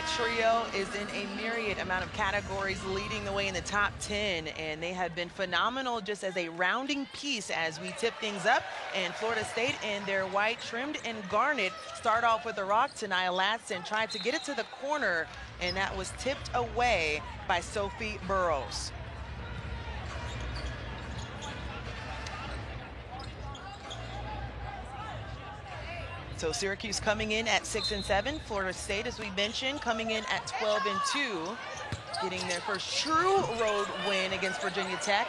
That trio is in a myriad amount of categories, leading the way in the top 10, and they have been phenomenal just as a rounding piece as we tip things up. And Florida State in their white trimmed and garnet start off with a rock. Tania Latson tried to get it to the corner, and that was tipped away by Sophie Burrows. So Syracuse coming in at 6-7. Florida State, as we mentioned, coming in at 12-2, getting their first true road win against Virginia Tech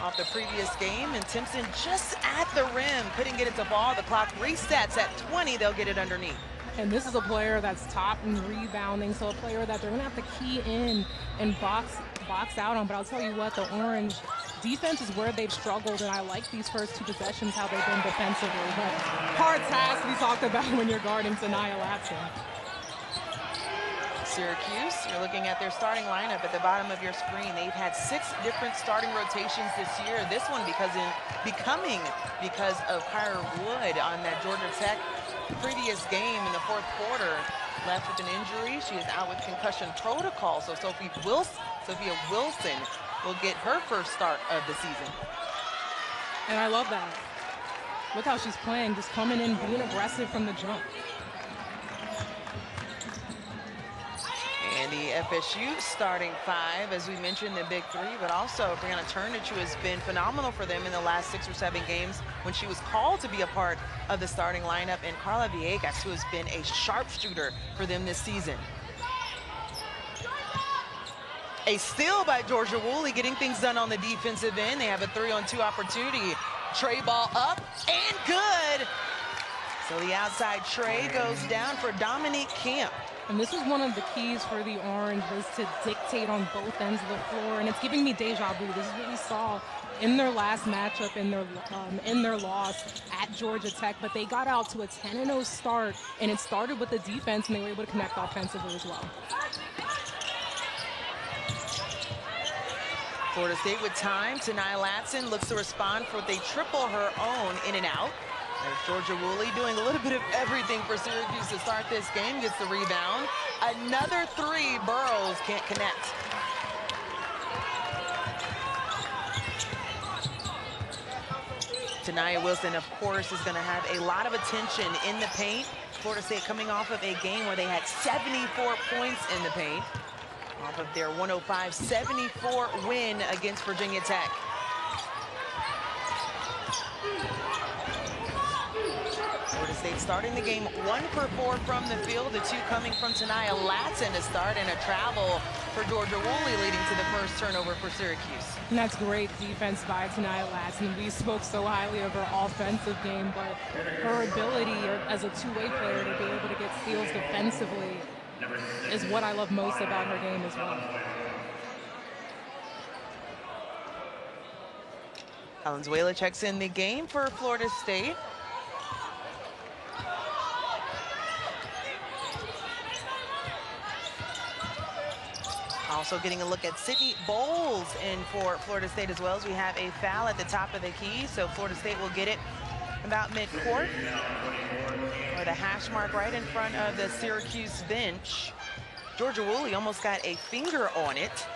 off the previous game. And Timpson just at the rim, couldn't get it to fall. The clock resets at 20. They'll get it underneath. And this is a player that's top in rebounding, so a player that they're going to have to key in and box out on. But I'll tell you what, the Orange defense is where they've struggled, and I like these first two possessions, how they've been defensively. But hard task to be talked about when you're guarding Tania Latson. Syracuse, you're looking at their starting lineup at the bottom of your screen. They've had 6 different starting rotations this year. This one because of Kyra Wood on that Georgia Tech previous game in the 4th quarter. Left with an injury. She is out with concussion protocol. So Sophia Wilson will get her first start of the season. And I love that. Look how she's playing, just coming in, being aggressive from the jump. And the FSU starting 5, as we mentioned, the big 3, but also Brianna Turnage, who has been phenomenal for them in the last 6 or 7 games when she was called to be a part of the starting lineup, and Carla Villegas, who has been a sharpshooter for them this season. A steal by Georgia Woolley, getting things done on the defensive end. They have a 3-on-2 opportunity. Tray ball up and good. So the outside tray goes down for Dominique Camp. And this is one of the keys for the Orange, is to dictate on both ends of the floor. And it's giving me deja vu. This is what we saw in their last matchup, in their loss at Georgia Tech. But they got out to a 10-0 start, and it started with the defense, and they were able to connect offensively as well. Florida State with time. Tania Latson looks to respond for they triple her own in and out. There's Georgia Woolley doing a little bit of everything for Syracuse to start this game. Gets the rebound. Another 3. Burrows can't connect. Tania Wilson, of course, is going to have a lot of attention in the paint. Florida State coming off of a game where they had 74 points in the paint, off of their 105-74 win against Virginia Tech. Florida State starting the game 1 for 4 from the field, the 2 coming from Tania Latson to start, and a travel for Georgia Woolley leading to the first turnover for Syracuse. And that's great defense by Tania Latson. We spoke so highly of her offensive game, but her ability as a two-way player to be able to get steals defensively is what I love most about her game as well. Valenzuela checks in the game for Florida State. Also getting a look at Sydney Bowles in for Florida State as well, as we have a foul at the top of the key. So Florida State will get it about midcourt, or the hash mark right in front of the Syracuse bench. Georgia Woolley almost got a finger on it.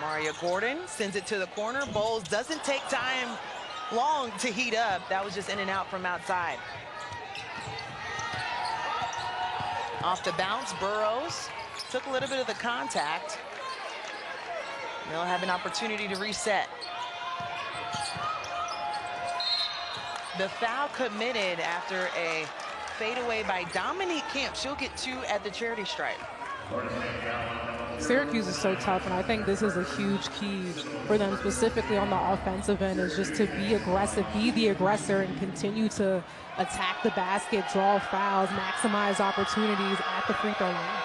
Maria Gordon sends it to the corner. Bowles doesn't take time long to heat up. That was just in and out from outside. Off the bounce, Burrows took a little bit of the contact. They'll have an opportunity to reset. The foul committed after a fadeaway by Dominique Camp. She'll get 2 at the charity stripe. Syracuse is so tough, and I think this is a huge key for them, specifically on the offensive end, is just to be aggressive, be the aggressor, and continue to attack the basket, draw fouls, maximize opportunities at the free throw line.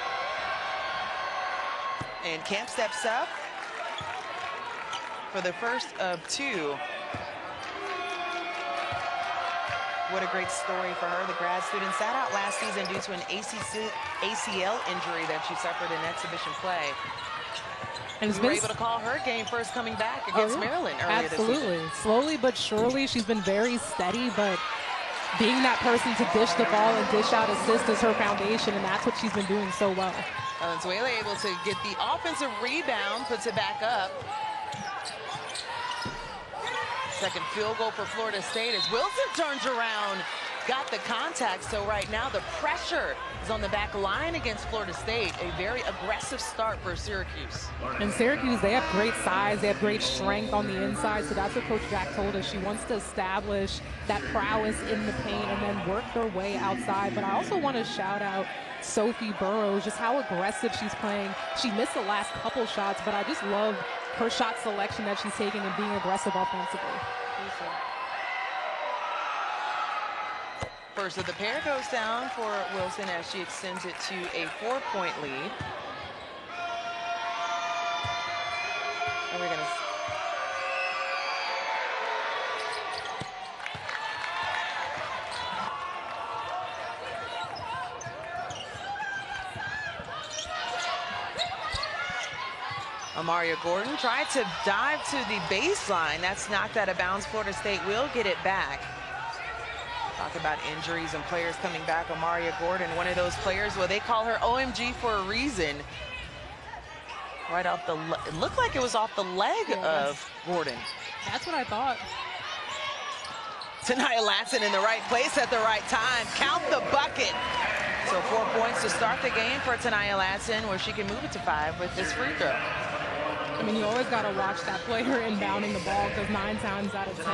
And Camp steps up for the first of 2. What a great story for her. The grad student sat out last season due to an ACL injury that she suffered in exhibition play. And we were able to call her game first coming back against Maryland earlier this season. Absolutely. Slowly but surely, she's been very steady, but being that person to dish the ball and dish out assists is her foundation, and that's what she's been doing so well. Valenzuela able to get the offensive rebound, puts it back up. Second field goal for Florida State as Wilson turns around, got the contact. So right now the pressure is on the back line against Florida State. A very aggressive start for Syracuse. And Syracuse, they have great size, they have great strength on the inside, so that's what Coach Jack told us. She wants to establish that prowess in the paint and then work their way outside. But I also want to shout out Sophie Burrows, just how aggressive she's playing. She missed the last couple shots, but I just love her shot selection that she's taking and being aggressive offensively. First of the pair goes down for Wilson as she extends it to a 4-point lead. And we're going to... Amaria Gordon tried to dive to the baseline. That's knocked out of bounds. Florida State will get it back. Talk about injuries and players coming back. Amaria Gordon, one of those players, well, they call her OMG for a reason. Right off the, it looked like it was off the leg of Gordon. That's what I thought. Tanaya Latson in the right place at the right time. Count the bucket. So 4 points to start the game for Tanaya Latson, where she can move it to 5 with this free throw. I mean, you always got to watch that player inbounding the ball, because 9 times out of 10,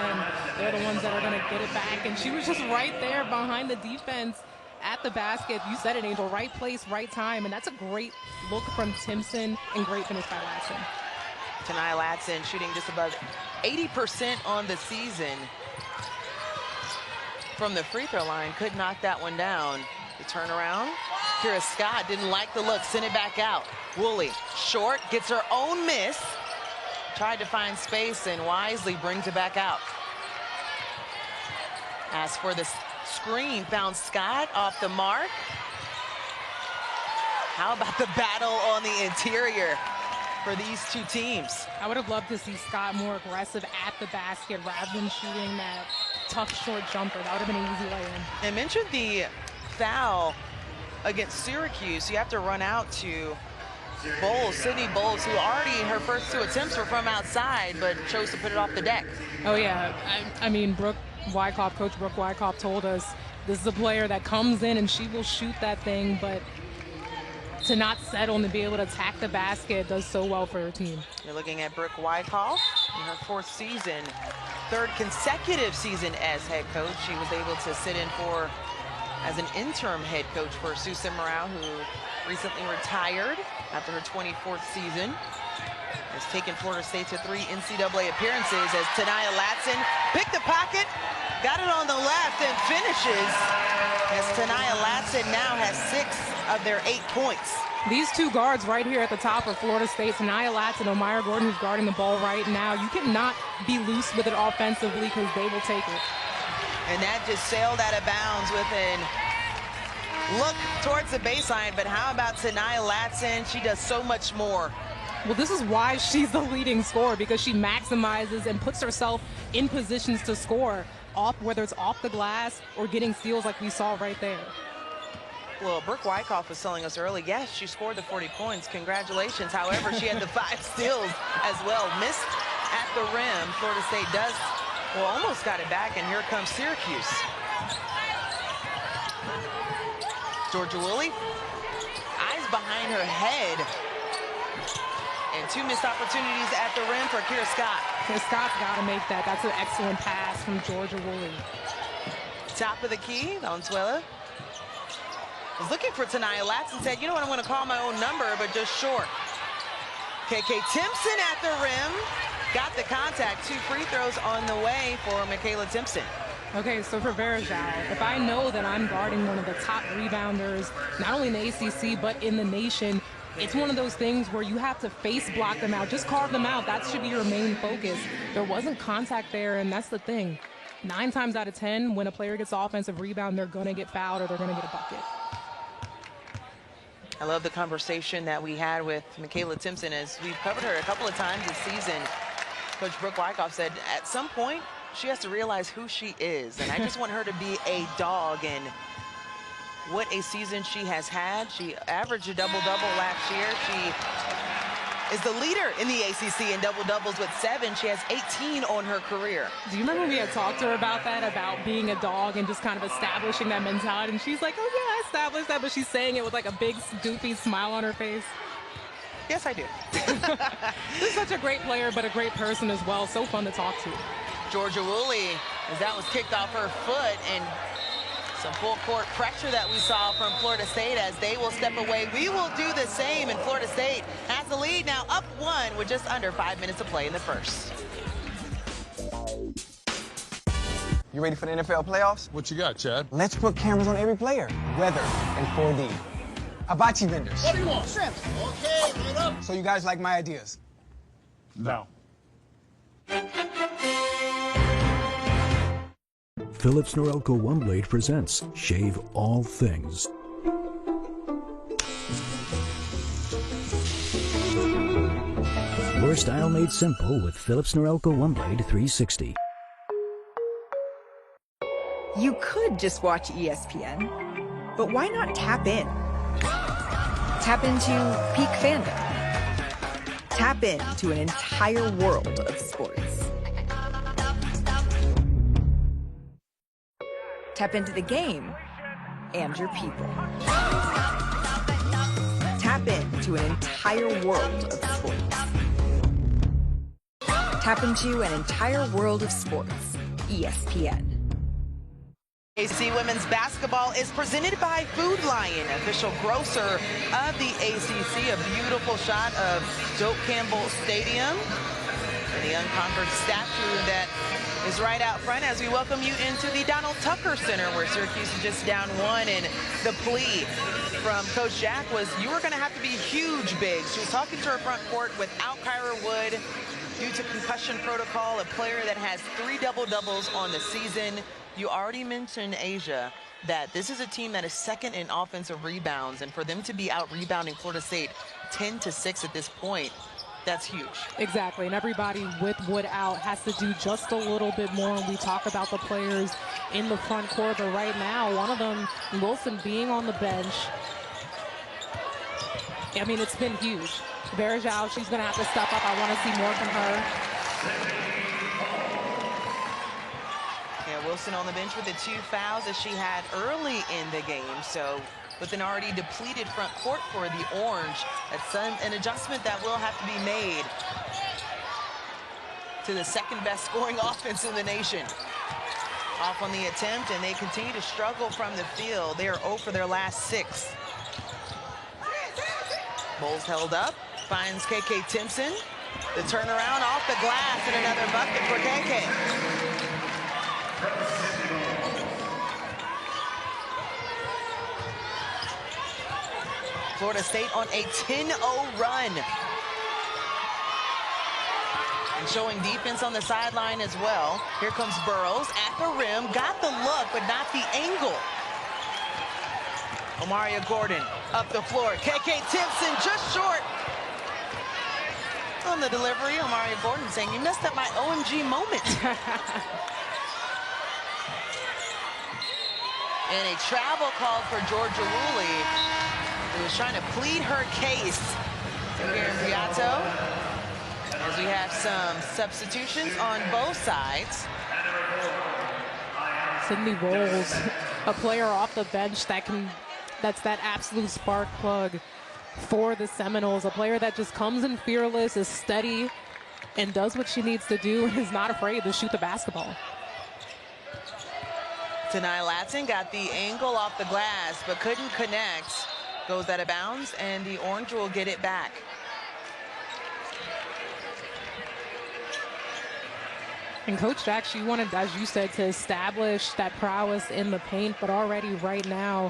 they're the ones that are going to get it back. And she was just right there behind the defense at the basket. You said it, Angel. Right place, right time. And that's a great look from Timpson and great finish by Latson. Tanaya Latson shooting just above 80% on the season from the free throw line. Could knock that one down. The turnaround. Kira Scott didn't like the look. Sent it back out. Woolley, short, gets her own miss. Tried to find space and wisely brings it back out. As for the screen, found Scott off the mark. How about the battle on the interior for these two teams? I would have loved to see Scott more aggressive at the basket rather than shooting that tough short jumper. That would have been an easy lay-in. I mentioned the foul against Syracuse. You have to run out to Bowles, Sydney Bowles, who already, her first 2 attempts were from outside, but chose to put it off the deck. Oh, yeah. I mean, Coach Brooke Wyckoff told us this is a player that comes in and she will shoot that thing, but to not settle and to be able to attack the basket does so well for her team. You're looking at Brooke Wyckoff in her 4th season, 3rd consecutive season as head coach. She was able to sit in for as an interim head coach for Sue Simmerow, who recently retired after her 24th season. Has taken Florida State to 3 NCAA appearances as Tanaya Latson picked the pocket, got it on the left, and finishes. As Tanaya Latson now has 6 of their 8 points. These 2 guards right here at the top of Florida State, Tanaya Latson, Amaria Gordon, who's guarding the ball right now. You cannot be loose with it offensively because they will take it. And that just sailed out of bounds with an look towards the baseline. But how about Tanaya Latson? She does so much more. Well, this is why she's the leading scorer, because she maximizes and puts herself in positions to score, whether it's off the glass or getting steals like we saw right there. Well, Brooke Wyckoff was telling us early, yes, she scored the 40 points. Congratulations. However, she had the 5 steals as well. Missed at the rim. Florida State does, well, almost got it back, and here comes Syracuse. Georgia Woolley, eyes behind her head. And 2 missed opportunities at the rim for Kira Scott. Kira Scott's got to make that. That's an excellent pass from Georgia Woolley. Top of the key, Valenzuela was looking for Tanaya Latson, said, you know what, I'm going to call my own number, but just short. KK Timpson at the rim, got the contact. 2 free throws on the way for Makayla Timpson. Okay, so for Verajao, if I know that I'm guarding one of the top rebounders, not only in the ACC, but in the nation, it's one of those things where you have to face block them out, just carve them out. That should be your main focus. There wasn't contact there, and that's the thing. 9 times out of 10, when a player gets offensive rebound, they're going to get fouled or they're going to get a bucket. I love the conversation that we had with Makayla Timpson, as we've covered her a couple of times this season. Coach Brooke Wyckoff said at some point she has to realize who she is. And I just want her to be a dog. And what a season she has had. She averaged a double-double last year. She is the leader in the ACC in double-doubles with 7. She has 18 on her career. Do you remember we had talked to her about that, about being a dog and just kind of establishing that mentality? And she's like, oh, yeah, I established that. But she's saying it with like a big, goofy smile on her face. Yes, I do. She's such a great player, but a great person as well. So fun to talk to. Georgia Woolley, as that was kicked off her foot, and some full court pressure that we saw from Florida State as they will step away. We will do the same, and Florida State has the lead now, up 1 with just under 5 minutes to play in the first. You ready for the NFL playoffs? What you got, Chad? Let's put cameras on every player. Weather and 4D. Hibachi vendors. What do you want? Shrimp. Okay, wait up. So you guys like my ideas? No. Philips Norelco One Blade presents Shave All Things. Your style made simple with Philips Norelco One Blade 360. You could just watch ESPN, but why not tap in? Tap into peak fandom. Tap into an entire world of sports. Tap into the game and your people. Tap into an entire world of sports. Tap into an entire world of sports. ESPN. ACC women's basketball is presented by Food Lion, official grocer of the ACC. A beautiful shot of Doak Campbell Stadium and the unconquered statue that is right out front as we welcome you into the Donald Tucker Center, where Syracuse is just down 1. And the plea from Coach Jack was you were going to have to be huge bigs. She was talking to her front court without Kyra Wood due to concussion protocol, a player that has 3 double-doubles on the season. You already mentioned, Asia, that this is a team that is second in offensive rebounds, and for them to be out rebounding Florida State 10-6 at this point, that's huge. Exactly, and everybody with Wood out has to do just a little bit more. And we talk about the players in the front court, but right now, one of them, Wilson, being on the bench, I mean, it's been huge. Verjao, she's going to have to step up. I want to see more from her. Yeah, Wilson on the bench with the 2 fouls that she had early in the game. So with an already depleted front court for the Orange, that's an adjustment that will have to be made to the second best scoring offense in the nation. Off on the attempt, and they continue to struggle from the field. They are 0 for their last 6. Bowles held up, finds KK Timpson. The turnaround off the glass, and another bucket for KK. Florida State on a 10-0 run. And showing defense on the sideline as well. Here comes Burrows at the rim, got the look, but not the angle. Omaria Gordon up the floor. KK Timpson just short on the delivery. Omaria Gordon saying, you messed up my OMG moment. And a travel call for Georgia Woolley, who is trying to plead her case to here in Beato. As we have some substitutions on both sides. Sydney Bowles, a player off the bench that's that absolute spark plug for the Seminoles. A player that just comes in fearless, is steady, and does what she needs to do, and is not afraid to shoot the basketball. Tanai Latson got the angle off the glass, but couldn't connect. Goes out of bounds, and the Orange will get it back. And Coach Jack, she wanted, as you said, to establish that prowess in the paint, but already right now,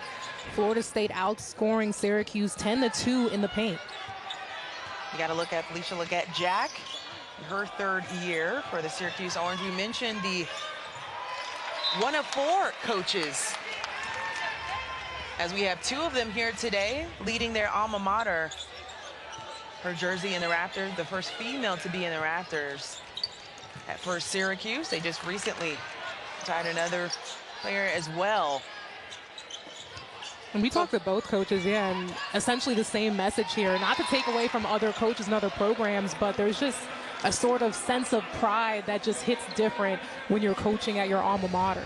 Florida State outscoring Syracuse 10-2 in the paint. You got to look at Felicia Jack, her 3rd year for the Syracuse Orange. We mentioned the 1 of 4 coaches, as we have 2 of them here today, leading their alma mater. Her jersey in the rafters, the first female to be in the rafters. For Syracuse, they just recently tied another player as well. And we talked to both coaches, yeah, and essentially the same message here. Not to take away from other coaches and other programs, but there's just a sort of sense of pride that just hits different when you're coaching at your alma mater.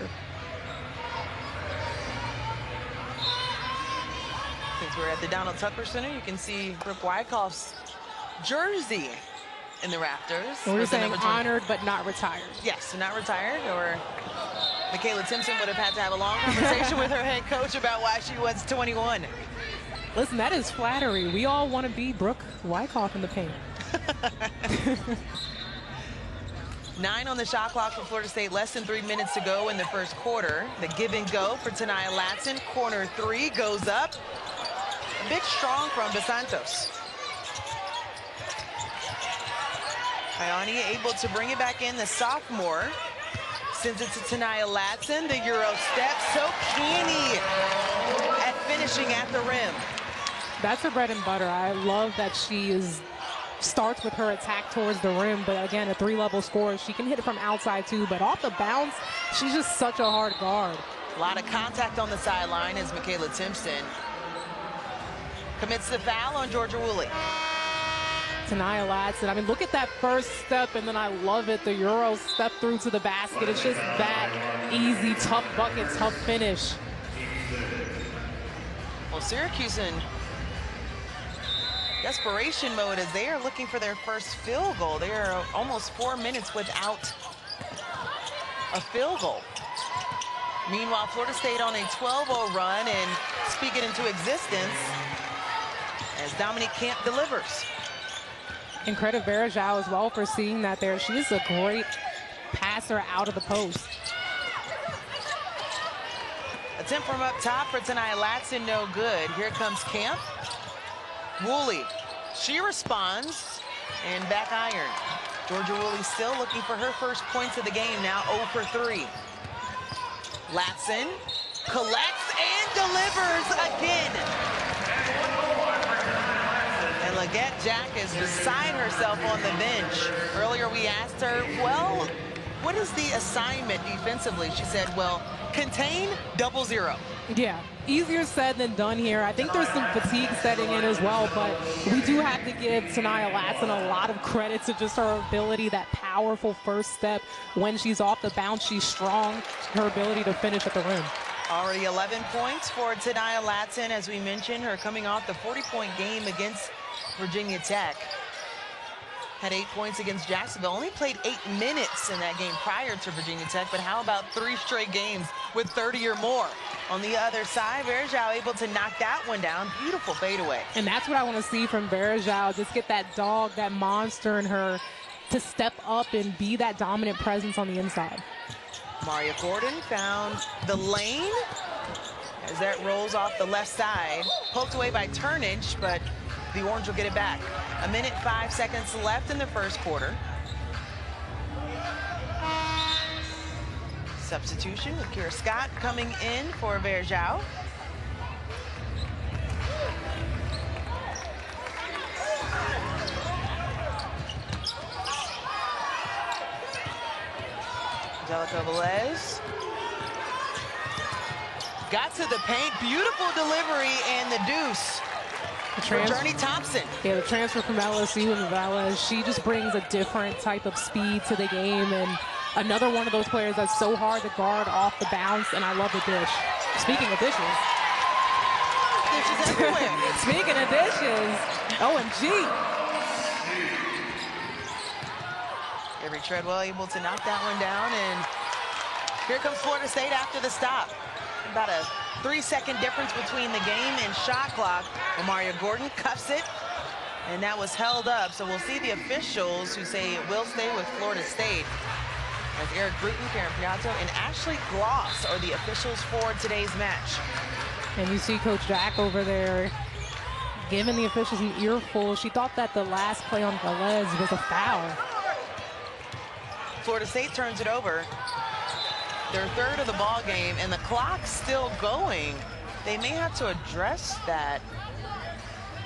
Since we're at the Donald Tucker Center, you can see Brooke Wyckoff's jersey in the rafters. And we were with the saying number 20. honored but not retired. Yes, not retired, or Makayla Timpson would have had to have a long conversation with her head coach about why she was 21. Listen, that is flattery. We all want to be Brooke Wyckoff in the paint. 9 on the shot clock for Florida State, less than 3 minutes to go in the first quarter. The give and go for Tanaya Latson. Corner 3 goes up. A bit strong from Basantos. Ioni able to bring it back in, the sophomore. Sends it to Tanaya Latson, the Euro step. So canny at finishing at the rim. That's her bread and butter. I love that she starts with her attack towards the rim, but again, a 3-level scorer. She can hit it from outside too, but off the bounce, she's just such a hard guard. A lot of contact on the sideline as Makayla Timpson commits the foul on Georgia Woolley. Tanaya Latson, I mean, look at that first step, and then I love it. The Euro step through to the basket. It's just that easy, tough bucket, tough finish. Well, Syracuse in desperation mode as they are looking for their first field goal. They are almost 4 minutes without a field goal. Meanwhile, Florida State on a 12-0 run and speak it into existence as Dominique Camp delivers. And credit Verajao as well for seeing that there. She is a great passer out of the post. Attempt from up top for Tanaya Latson, no good. Here comes Camp. Woolley, she responds, and back iron. Georgia Woolley still looking for her first points of the game, now 0 for 3. Latson collects and delivers again. And Leggett Jack is beside herself on the bench. Earlier we asked her, well, what is the assignment defensively? She said, well, contain 0-0. Yeah, easier said than done here. I think there's some fatigue setting in as well, but we do have to give Tanaya Latson a lot of credit to just her ability, that powerful first step. When she's off the bounce, she's strong. Her ability to finish at the rim. Already 11 points for Tanaya Latson, as we mentioned, her coming off the 40-point game against Virginia Tech. Had 8 points against Jacksonville. Only played 8 minutes in that game prior to Virginia Tech, but how about 3 straight games with 30 or more? On the other side, Verajao able to knock that one down. Beautiful fadeaway. And that's what I want to see from Verajao. Just get that dog, that monster in her to step up and be that dominant presence on the inside. Maria Gordon found the lane as that rolls off the left side. Poked away by Turnage, but the Orange will get it back. 1 minute, 5 seconds left in the first quarter. Substitution with Kira Scott coming in for Verajao. Angelica Velez got to the paint. Beautiful delivery and the deuce. Journey Thompson. Yeah, the transfer from LSU and Velez, she just brings a different type of speed to the game, and another one of those players that's so hard to guard off the bounce, and I love the dish. Speaking of dishes. Dishes everywhere. Speaking of dishes, OMG. Avery Treadwell able to knock that one down, and here comes Florida State after the stop. About a 3-second difference between the game and shot clock. Maria Gordon cuffs it, and that was held up. So we'll see the officials who say it will stay with Florida State. As Eric Bruton, Karen Piazzo, and Ashley Gloss are the officials for today's match. And you see Coach Jack over there giving the officials an earful. She thought that the last play on Velez was a foul. Florida State turns it over. Their third of the ball game, and the clock's still going. They may have to address that,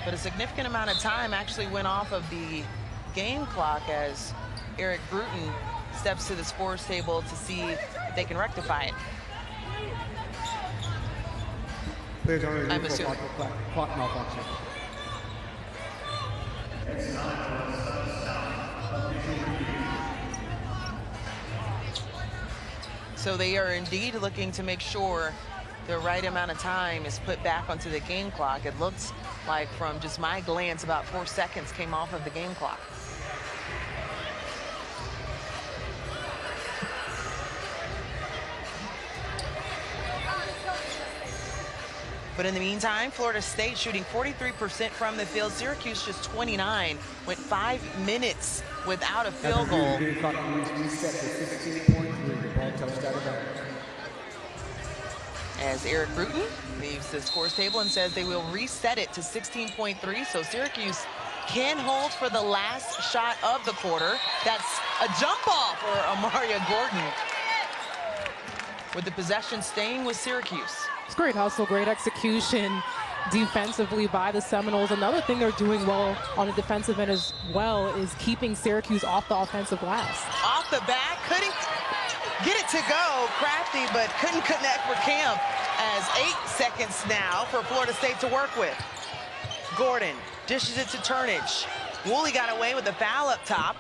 but a significant amount of time actually went off of the game clock as Eric Bruton steps to the scores table to see if they can rectify it. I'm assuming. Clock malfunction. So they are indeed looking to make sure the right amount of time is put back onto the game clock. It looks like from just my glance, about 4 seconds came off of the game clock. But in the meantime, Florida State shooting 43% from the field. Syracuse just 29, went 5 minutes without a field goal. As Eric Bruton leaves the scores table and says they will reset it to 16.3. So Syracuse can hold for the last shot of the quarter. That's a jump ball for Amaria Gordon, with the possession staying with Syracuse. It's great hustle, great execution defensively by the Seminoles. Another thing they're doing well on the defensive end as well is keeping Syracuse off the offensive glass. Off the back, couldn't get it to go. Crafty, but couldn't connect for Camp, as 8 seconds now for Florida State to work with. Gordon dishes it to Turnage. Woolley got away with the foul up top,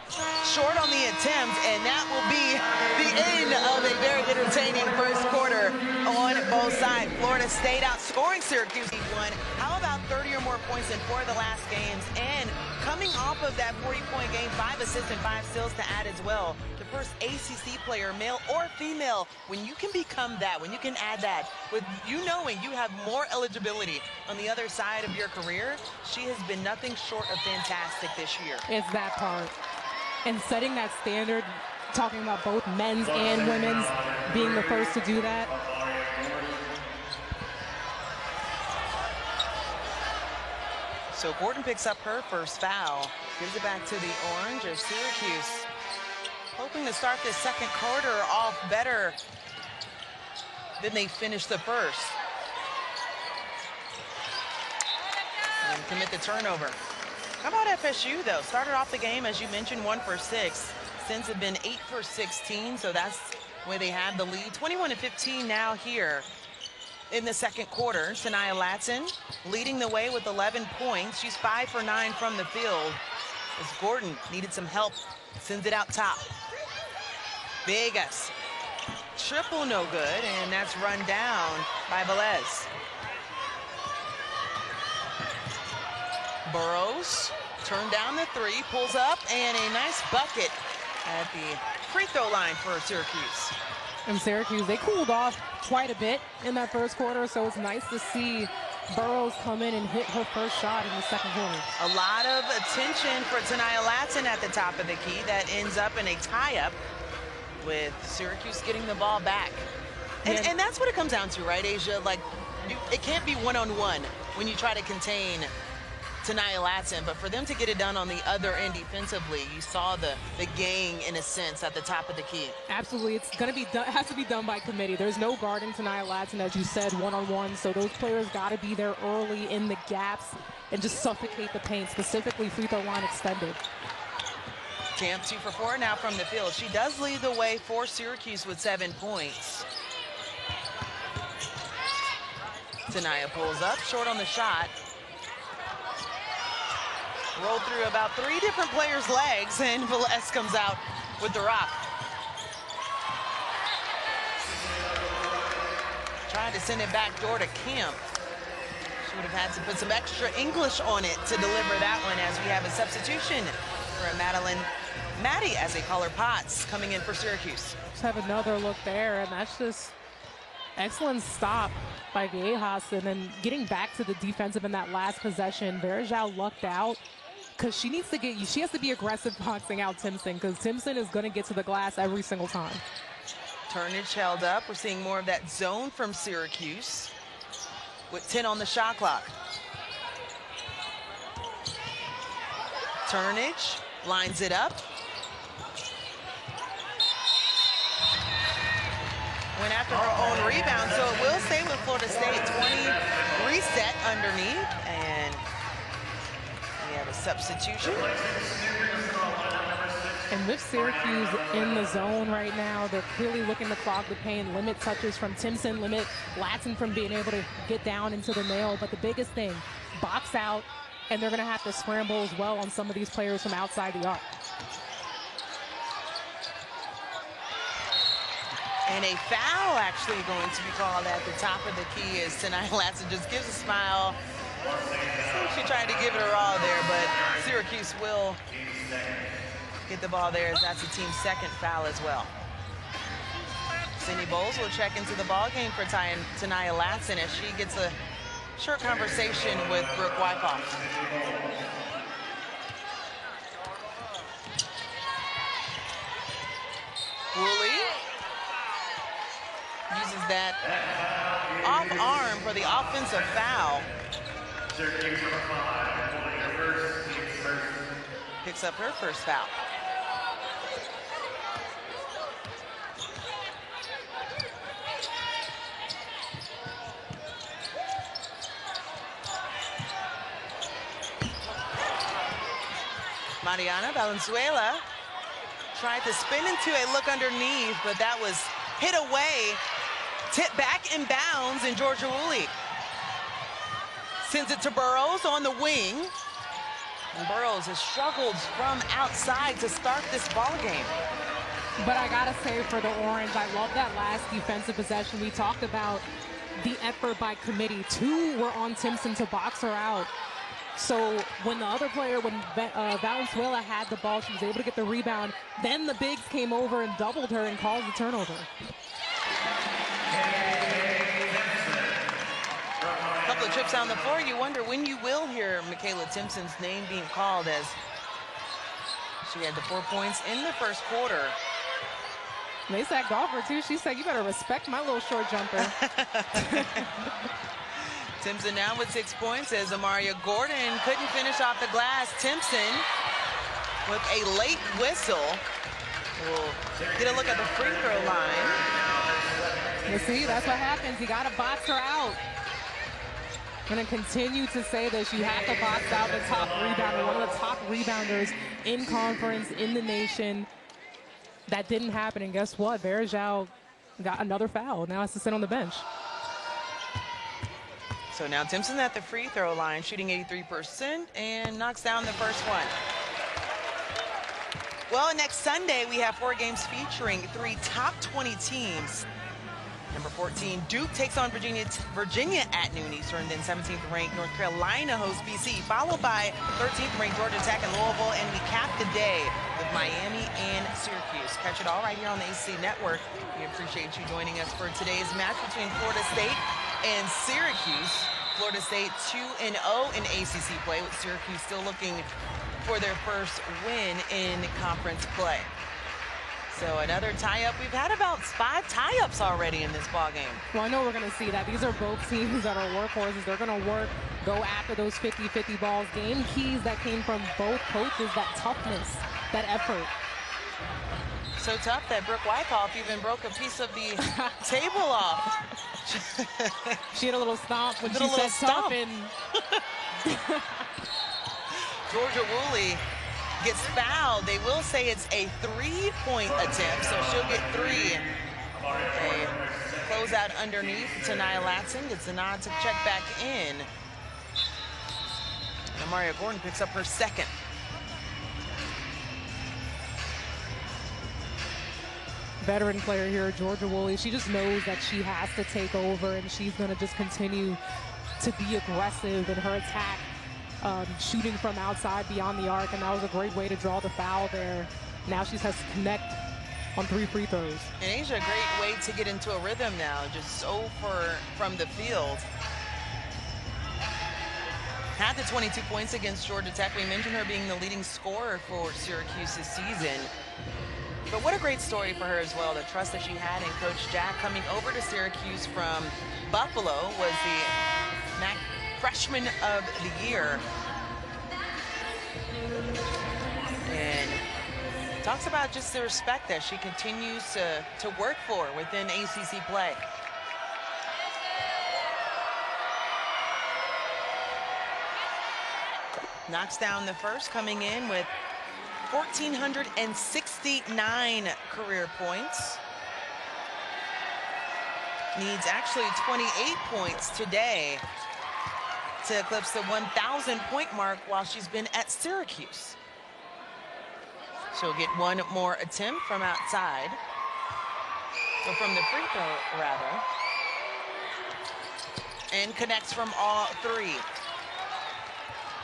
short on the attempt, and that will be the end of a very entertaining first quarter on both sides. Florida State outscoring Syracuse 1. How about 30 or more points in 4 of the last games? And coming off of that 40-point game, 5 assists and 5 steals to add as well. The first ACC player, male or female, when you can become that, when you can add that, with you knowing you have more eligibility on the other side of your career, she has been nothing short of fantastic this year. It's that part. And setting that standard, talking about both men's and women's being the first to do that. So Gordon picks up her first foul, gives it back to the Orange of Syracuse. Hoping to start this second quarter off better than they finished the first. And commit the turnover. How about FSU, though? Started off the game, as you mentioned, 1 for 6. Since have been 8 for 16, so that's where they had the lead. 21-15 now here in the second quarter. Sanaya Latson leading the way with 11 points. She's 5 for 9 from the field, as Gordon needed some help. Sends it out top. Vegas. Triple no good, and that's run down by Velez. Burrows turned down the 3, pulls up, and a nice bucket at the free throw line for Syracuse. And Syracuse, they cooled off quite a bit in that first quarter, so it's nice to see Burrows come in and hit her first shot in the second quarter. A lot of attention for Sanaya Latson at the top of the key. That ends up in a tie-up with Syracuse getting the ball back. And that's what it comes down to, right, Asia? Like, it can't be one-on-one when you try to contain Sanaya Latson, but for them to get it done on the other end defensively, you saw the gang, in a sense, at the top of the key. Absolutely. It's going to be done, has to be done by committee. There's no guarding Sanaya Latson, as you said, one-on-one, so those players got to be there early in the gaps and just suffocate the paint, specifically free throw line extended. Camp 2 for 4 now from the field. She does lead the way for Syracuse with 7 points. Sanaya pulls up, short on the shot. Rolled through about 3 different players' legs, and Velez comes out with the rock. Tried to send it back door to Camp. She would have had to put some extra English on it to deliver that one, as we have a substitution for Maddie, as they call her, Potts, coming in for Syracuse. Let's have another look there, and that's just excellent stop by Viejas, and then getting back to the defensive in that last possession. Verajao lucked out because she has to be aggressive boxing out Timpson, because Timpson is going to get to the glass every single time. Turnage held up. We're seeing more of that zone from Syracuse with 10 on the shot clock. Turnage lines it up. Went after her own rebound, so it will stay with Florida State. 20 reset underneath, and we have a substitution. And with Syracuse in the zone right now, they're clearly looking to clog the paint, limit touches from Timpson, limit Latson from being able to get down into the nail. But the biggest thing, box out, and they're going to have to scramble as well on some of these players from outside the arc. And a foul actually going to be called at the top of the key as Tanai Latson just gives a smile. She tried to give it her all there, but Syracuse will get the ball there as that's the team's second foul as well. Sydney Bowles will check into the ball game for Tanai Latson as she gets a short conversation with Brooke Wyckoff. Woolley uses that off arm for the offensive foul. Picks up her first foul. Mariana Valenzuela tried to spin into a look underneath, but that was hit away, tipped back in bounds, and Georgia Woolley sends it to Burrows on the wing. And Burrows has struggled from outside to start this ball game. But I gotta say, for the Orange, I love that last defensive possession. We talked about the effort by committee. Two were on Timpson to box her out. So when the other player, when Valenzuela had the ball, she was able to get the rebound. Then the bigs came over and doubled her and caused the turnover. A couple of trips down the floor. You wonder when you will hear Makayla Timpson's name being called, as she had the 4 points in the first quarter. They said golfer too. She said, "You better respect my little short jumper." Timpson now with 6 points as Amaria Gordon couldn't finish off the glass. Timpson with a late whistle. We'll get a look at the free throw line. You see, that's what happens. You got to box her out. I'm going to continue to say this. You have to box out the top rebounder, one of the top rebounders in conference, in the nation. That didn't happen, and guess what? Verjao got another foul. Now has to sit on the bench. So now Timpson at the free throw line, shooting 83% and knocks down the first one. Well, next Sunday we have 4 games featuring 3 top 20 teams. Number 14, Duke takes on Virginia at noon Eastern, then 17th ranked North Carolina hosts BC, followed by 13th ranked Georgia Tech and Louisville, and we cap the day with Miami and Syracuse. Catch it all right here on the ACC Network. We appreciate you joining us for today's match between Florida State and Syracuse. Florida State 2-0 in ACC play, with Syracuse still looking for their first win in conference play. So another tie-up. We've had about 5 tie-ups already in this ball game. Well, I know we're going to see that. These are both teams that are workhorses. They're going to work, go after those 50-50 balls. Game keys that came from both coaches, that toughness, that effort. So tough that Brooke Wyckoff even broke a piece of the table off. She had a little stomp when she said stomp. tough. And Georgia Woolley gets fouled. They will say it's a 3-point attempt, so she'll get 3. A closeout underneath. Tanai Latson gets a nod to check back in. Amaria Gordon picks up her second. veteran player here, Georgia Woolley, she just knows that she has to take over, and she's going to just continue to be aggressive in her attack, shooting from outside beyond the arc, and that was a great way to draw the foul there. Now she has to connect on 3 free throws. And Asia, a great way to get into a rhythm now, just so far from the field. Had the 22 points against Georgia Tech. We mentioned her being the leading scorer for Syracuse this season. But what a great story for her as well, the trust that she had in Coach Jack coming over to Syracuse from Buffalo, was the MAC Freshman of the Year. And talks about just the respect that she continues to work for within ACC play. Knocks down the first, coming in with 1,469 career points. Needs actually 28 points today to eclipse the 1,000-point mark while she's been at Syracuse. She'll get one more attempt from outside, or from the free throw, rather, and connects from all three.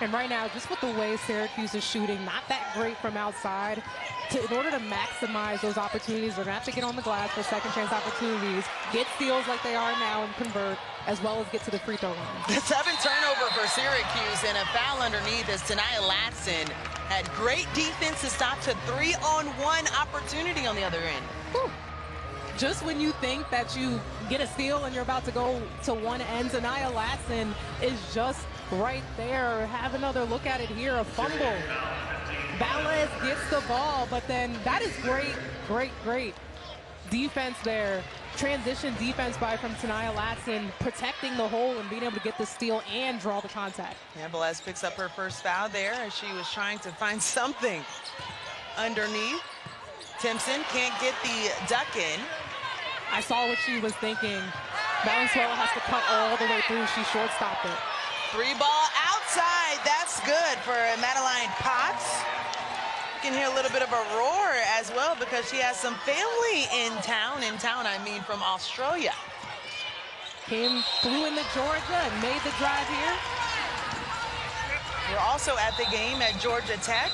And right now, just with the way Syracuse is shooting, not that great from outside, in order to maximize those opportunities, they're going to have to get on the glass for second chance opportunities, get steals like they are now and convert, as well as get to the free throw line. The 7th turnover for Syracuse, and a foul underneath as Tanaya Latson had great defense to stop to 3-on-1 opportunity on the other end. Whew. Just when you think that you get a steal and you're about to go to one end, Tanaya Latson is just right there. Have another look at it here, a fumble. Balez gets the ball, but then that is great defense there. Transition defense from Tanaya Latson, protecting the hole and being able to get the steal and draw the contact. Yeah, Balez picks up her first foul there as she was trying to find something underneath. Timpson can't get the duck in. I saw what she was thinking. Valenzuela has to cut all the way through. She short-stopped it. 3-ball outside. That's good for Madeline Potts. You can hear a little bit of a roar as well because she has some family in town. In town, I mean from Australia. Flew into Georgia and made the drive here. We're also at the game at Georgia Tech,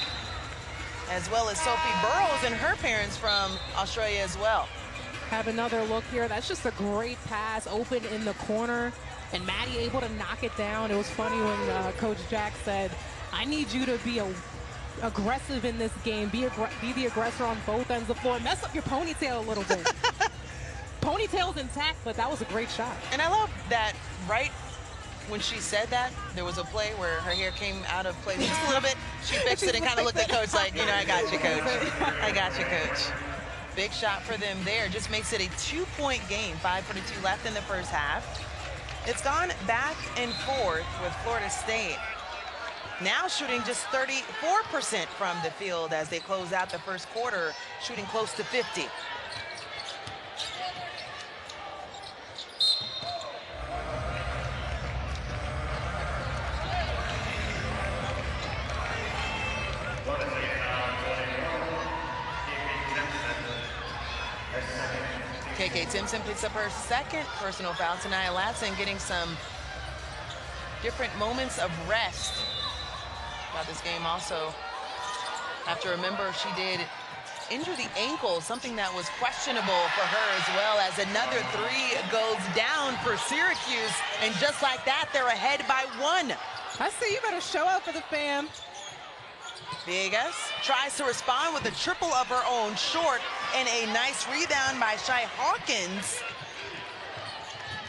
as well as Sophie Burrows and her parents from Australia as well. Have another look here. That's just a great pass, open in the corner, and Maddie able to knock it down. It was funny when Coach Jack said, I need you to be aggressive in this game, be the aggressor on both ends of the floor, mess up your ponytail a little bit. Ponytail's intact, but that was a great shot. And I love that right when she said that, there was a play where her hair came out of place just a little bit. She fixed it and kind of looked at Coach like, you know, I got you, Coach. I got you, Coach. Big shot for them there. Just makes it a 2-point game. 5:42 left in the first half. It's gone back and forth with Florida State. Now shooting just 34% from the field as they close out the first quarter, shooting close to 50. KK Timpson picks up her second personal foul. Tanaya Latson getting some different moments of rest about this game. Also have to remember she did injure the ankle, something that was questionable for her, as well as another three goes down for Syracuse. And just like that, they're ahead by 1. I see, you better show up for the fam. Villegas tries to respond with a triple of her own short, and a nice rebound by Shai Hawkins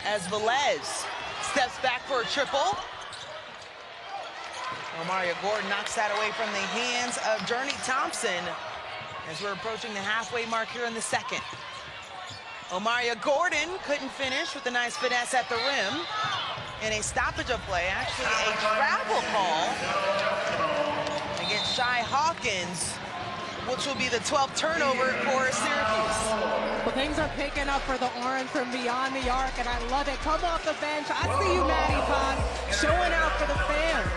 as Velez steps back for a triple. Omaria Gordon knocks that away from the hands of Journey Thompson as we're approaching the halfway mark here in the second. Omaria Gordon couldn't finish with a nice finesse at the rim, and a stoppage of play, actually a travel call against Shai Hawkins, which will be the 12th turnover for Syracuse. Well, things are picking up for the Orange from beyond the arc, and I love it. Come off the bench. I see you, Maddie Potts, showing out for the fans.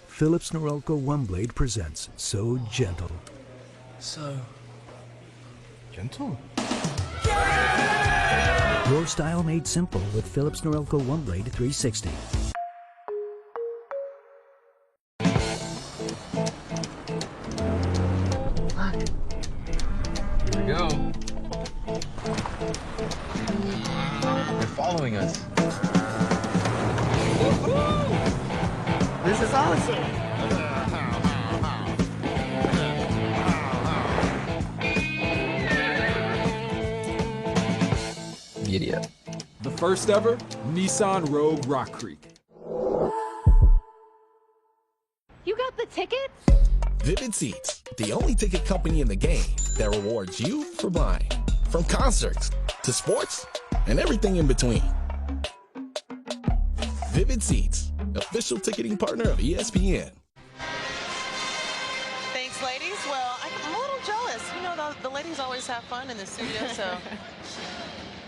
Phillips Norelco One Blade presents So Gentle. So gentle? Your style made simple with Phillips Norelco One Blade 360. Here we go. They're following us. This is awesome. Giddy up. The first ever Nissan Rogue Rock Creek. You got the tickets? Vivid Seats, the only ticket company in the game that rewards you for buying. From concerts to sports and everything in between. Vivid Seats, official ticketing partner of ESPN. Thanks, ladies. Well, I'm a little jealous. You know, the ladies always have fun in the studio, so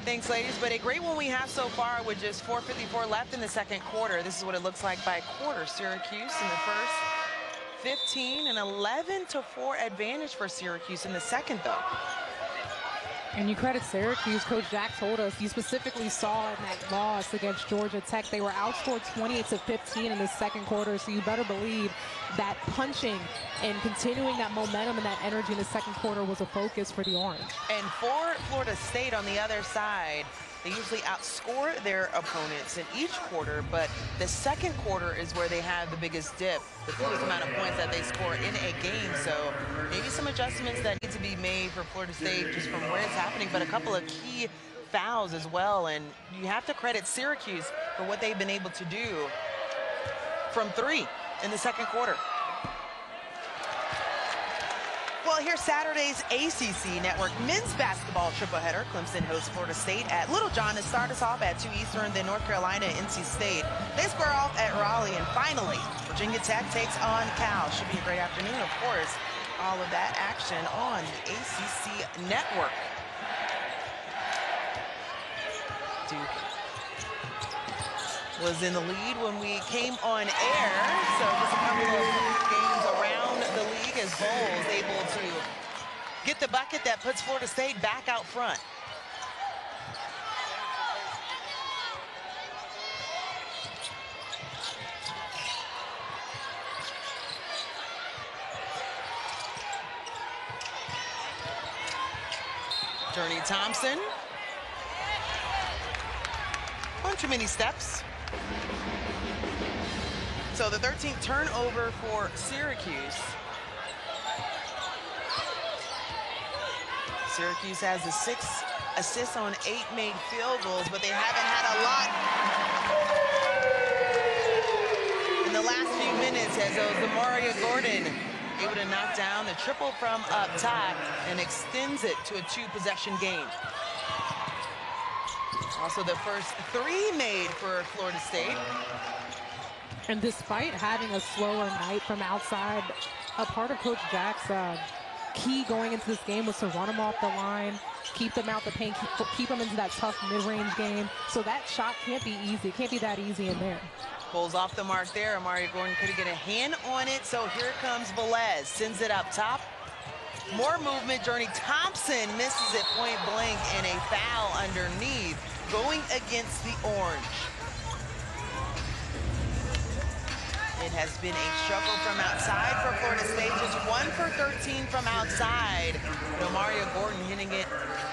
thanks, ladies. But a great one we have so far with just 4:54 left in the second quarter. This is what it looks like by quarter. Syracuse in the first 15, and 11-4 advantage for Syracuse in the second, though. And you credit Syracuse. Coach Jack told us you specifically saw in that loss against Georgia Tech. They were outscored 28-15 in the second quarter, so you better believe that punching and continuing that momentum and that energy in the second quarter was a focus for the Orange. And for Florida State on the other side, they usually outscore their opponents in each quarter, but the second quarter is where they have the biggest dip, the fewest amount of points that they score in a game. So maybe some adjustments that need to be made for Florida State just from where it's happening, but a couple of key fouls as well. And you have to credit Syracuse for what they've been able to do from 3 in the second quarter. Well, here's Saturday's ACC Network men's basketball triple header. Clemson hosts Florida State at Little John to start us off at 2 Eastern, then North Carolina, NC State. They square off at Raleigh, and finally, Virginia Tech takes on Cal. Should be a great afternoon, of course. All of that action on the ACC Network. Duke was in the lead when we came on air, so just a couple of games around the league as Bowles able to get the bucket that puts Florida State back out front. Journey Thompson. One too many steps. So the 13th turnover for Syracuse. Syracuse has the 6 assists on 8 made field goals, but they haven't had a lot in the last few minutes as Zamaria Gordon able to knock down the triple from up top and extends it to a 2-possession game. Also the first 3 made for Florida State. And despite having a slower night from outside, a part of Coach Jack's key going into this game was to run them off the line, keep them out the paint, keep them into that tough mid-range game. So that shot can't be easy. It can't be that easy in there. Pulls off the mark there. Amari Gordon couldn't get a hand on it. So here comes Velez. Sends it up top. More movement. Journey Thompson misses it point blank, and a foul underneath going against the Orange. It has been a struggle from outside for Florida State. Just 1 for 13 from outside. But Mario Gordon hitting it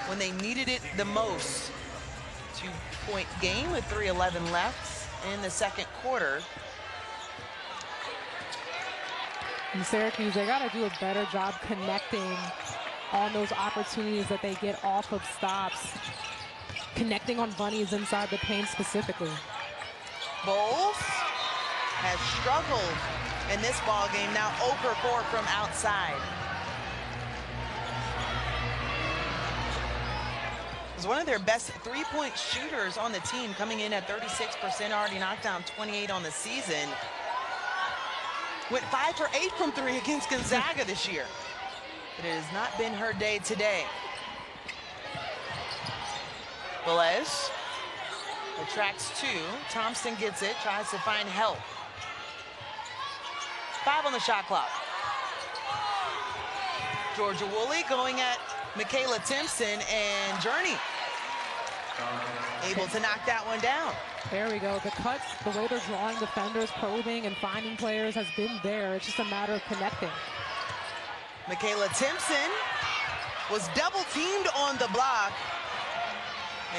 when they needed it the most. 2-point game with 3:11 left in the second quarter. In Syracuse, they got to do a better job connecting on those opportunities that they get off of stops. Connecting on bunnies inside the paint specifically. Bowles has struggled in this ball game. Now 0 for 4 from outside. Was one of their best 3-point shooters on the team, coming in at 36%, already knocked down 28 on the season. Went 5 for 8 from 3 against Gonzaga this year. But it has not been her day today. Velez attracts 2. Thompson gets it, tries to find help. 5 on the shot clock. Georgia Woolley going at Makayla Timpson, and Journey able to knock that one down. There we go. The cuts, the way they're drawing defenders, probing and finding players has been there. It's just a matter of connecting. Makayla Timpson was double teamed on the block.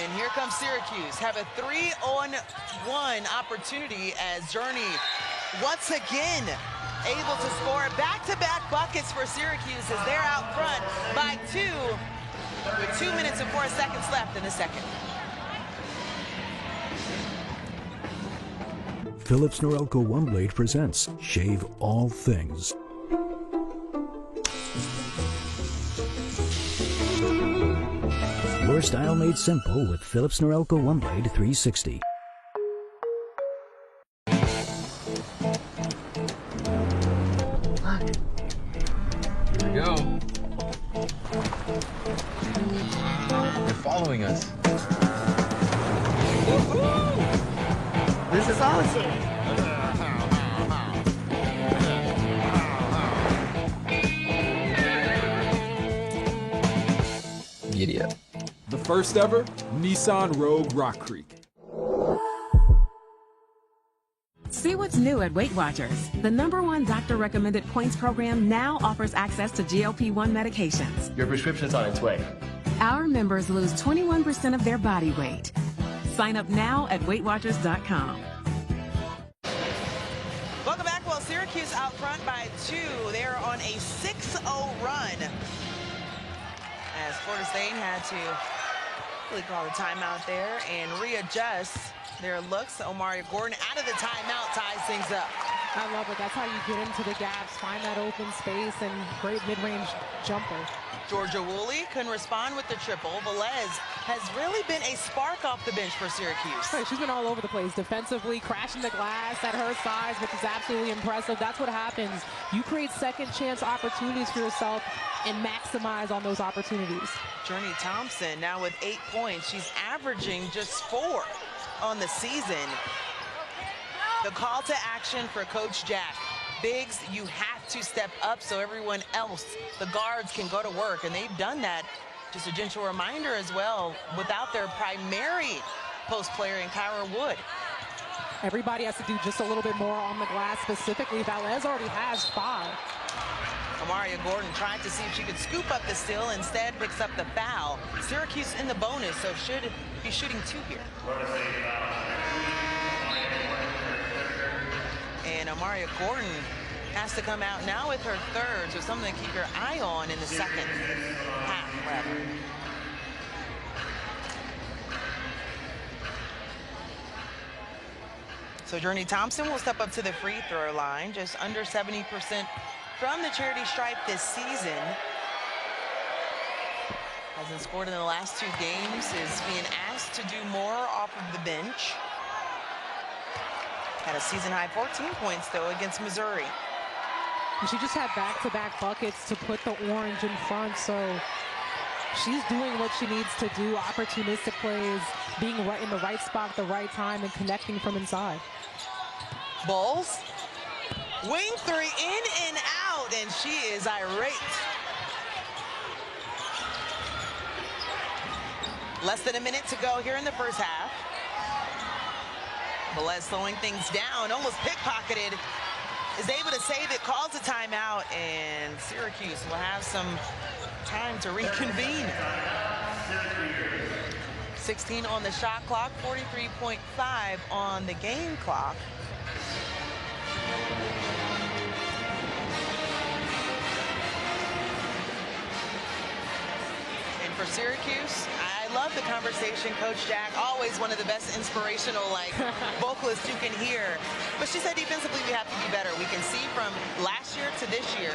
And here comes Syracuse. Have a 3-on-1 opportunity as Journey once again able to score back-to-back buckets for Syracuse as they're out front by 2 with 2 minutes and 4 seconds left in the second. Phillips Norelco One Blade presents Shave All Things. Your style made simple with Phillips Norelco One Blade 360. This is awesome. Video. The first ever Nissan Rogue Rock Creek. See what's new at Weight Watchers. The #1 doctor-recommended points program now offers access to GLP-1 medications. Your prescription's on its way. Our members lose 21% of their body weight. Sign up now at WeightWatchers.com. Welcome back. Well, Syracuse out front by 2. They're on a 6-0 run, as Florida State had to really call a timeout there and readjust their looks. Omari Gordon out of the timeout ties things up. I love it. That's how you get into the gaps, find that open space, and great mid-range jumper. Georgia Woolley couldn't respond with the triple. Velez has really been a spark off the bench for Syracuse. Right, she's been all over the place defensively, crashing the glass at her size, which is absolutely impressive. That's what happens. You create second chance opportunities for yourself and maximize on those opportunities. Journey Thompson now with 8 points. She's averaging just 4 on the season. The call to action for Coach Jack. Bigs, you have to step up so everyone else, the guards, can go to work, and they've done that. Just a gentle reminder as well, without their primary post player in Kyra Wood. Everybody has to do just a little bit more on the glass specifically. Velez already has 5. Amaria Gordon tried to see if she could scoop up the steal, instead picks up the foul. Syracuse in the bonus, so should be shooting 2 here. And Amaria Gordon has to come out now with her 3rd, so something to keep your eye on in the second half, rather. So Journey Thompson will step up to the free throw line, just under 70% from the charity stripe this season. Hasn't scored in the last 2 games, is being asked to do more off of the bench. Had a season-high 14 points, though, against Missouri. And she just had back-to-back buckets to put the orange in front, so she's doing what she needs to do, opportunistic plays, being right in the right spot at the right time, and connecting from inside. Bowles, wing 3 in and out, and she is irate. Less than a minute to go here in the first half. Velez slowing things down, almost pickpocketed, is able to save it, calls a timeout, and Syracuse will have some time to reconvene. 16 on the shot clock, 43.5 on the game clock. And for Syracuse, I love the conversation. Coach Jack, always one of the best inspirational vocalists you can hear. But she said defensively we have to be better. We can see from last year to this year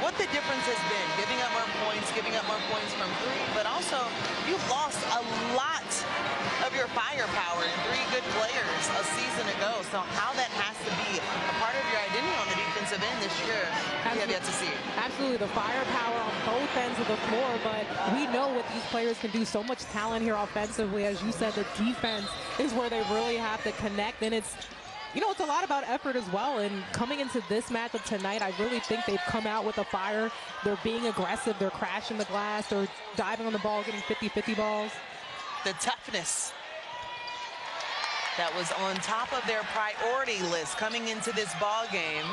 what the difference has been. Giving up more points from 3, but also you've lost a lot of your firepower and 3 good players a season ago. So how that has to be a part of your identity on the defensive end this year, we have yet to see. Absolutely, the firepower on both ends of the floor, but we know what these players can do. So much talent here offensively. As you said, the defense is where they really have to connect, and it's, you know, it's a lot about effort as well. And coming into this matchup tonight, I really think they've come out with a fire. They're being aggressive. They're crashing the glass. They're diving on the ball, getting 50-50 balls. The toughness that was on top of their priority list coming into this ball game.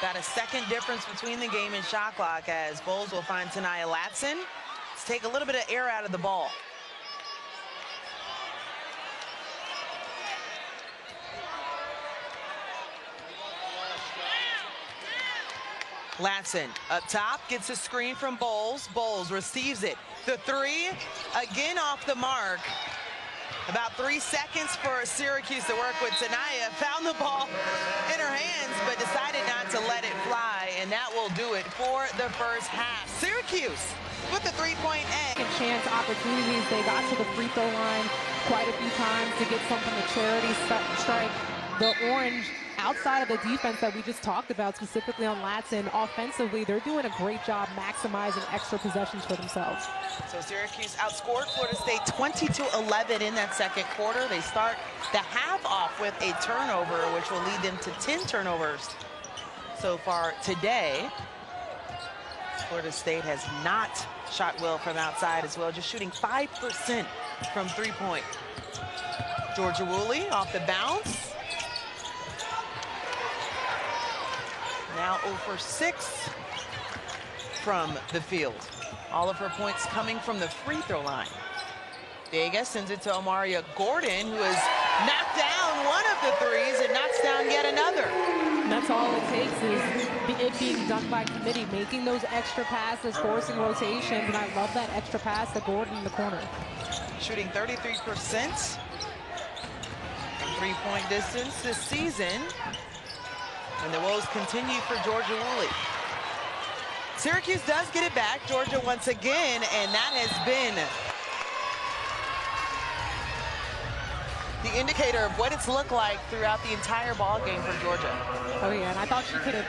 Got a second difference between the game and shot clock, as Bowles will find Tanaya Latson to take a little bit of air out of the ball. Latson up top, gets a screen from Bowles. Bowles receives it. The 3, again off the mark. About 3 seconds for Syracuse to work with. Tanaya found the ball in her hands, but decided not to let it fly, and that will do it for the first half. Syracuse with the 3-point edge. Chance opportunities. They got to the free throw line quite a few times to get some from the charity strike. The orange outside of the defense that we just talked about, specifically on Latson, offensively, they're doing a great job maximizing extra possessions for themselves. So Syracuse outscored Florida State 20-11 in that second quarter. They start the half off with a turnover, which will lead them to 10 turnovers so far today. Florida State has not shot well from outside as well, just shooting 5% from three-point. Georgia Woolley off the bounce. Now 0 for 6 from the field. All of her points coming from the free throw line. Vega sends it to Omaria Gordon, who has knocked down one of the threes and knocks down yet another. And that's all it takes is it being done by committee, making those extra passes, forcing rotations, and I love that extra pass to Gordon in the corner. Shooting 33% from three-point distance this season. And the woes continue for Georgia Woolley. Syracuse does get it back, Georgia once again, and that has been the indicator of what it's looked like throughout the entire ball game for Georgia. Oh yeah, and I thought she could have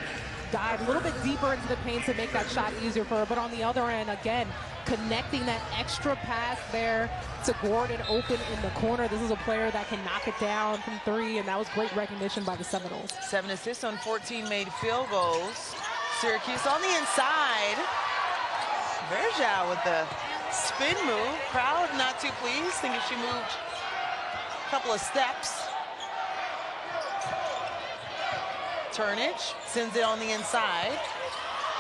dived a little bit deeper into the paint to make that shot easier for her, but on the other end, again, connecting that extra pass there to Gordon open in the corner. This is a player that can knock it down from three, and that was great recognition by the Seminoles. 7 assists on 14 made field goals. Syracuse on the inside. Verja with the spin move. Crowd not too pleased, thinking she moved a couple of steps. Turnage sends it on the inside.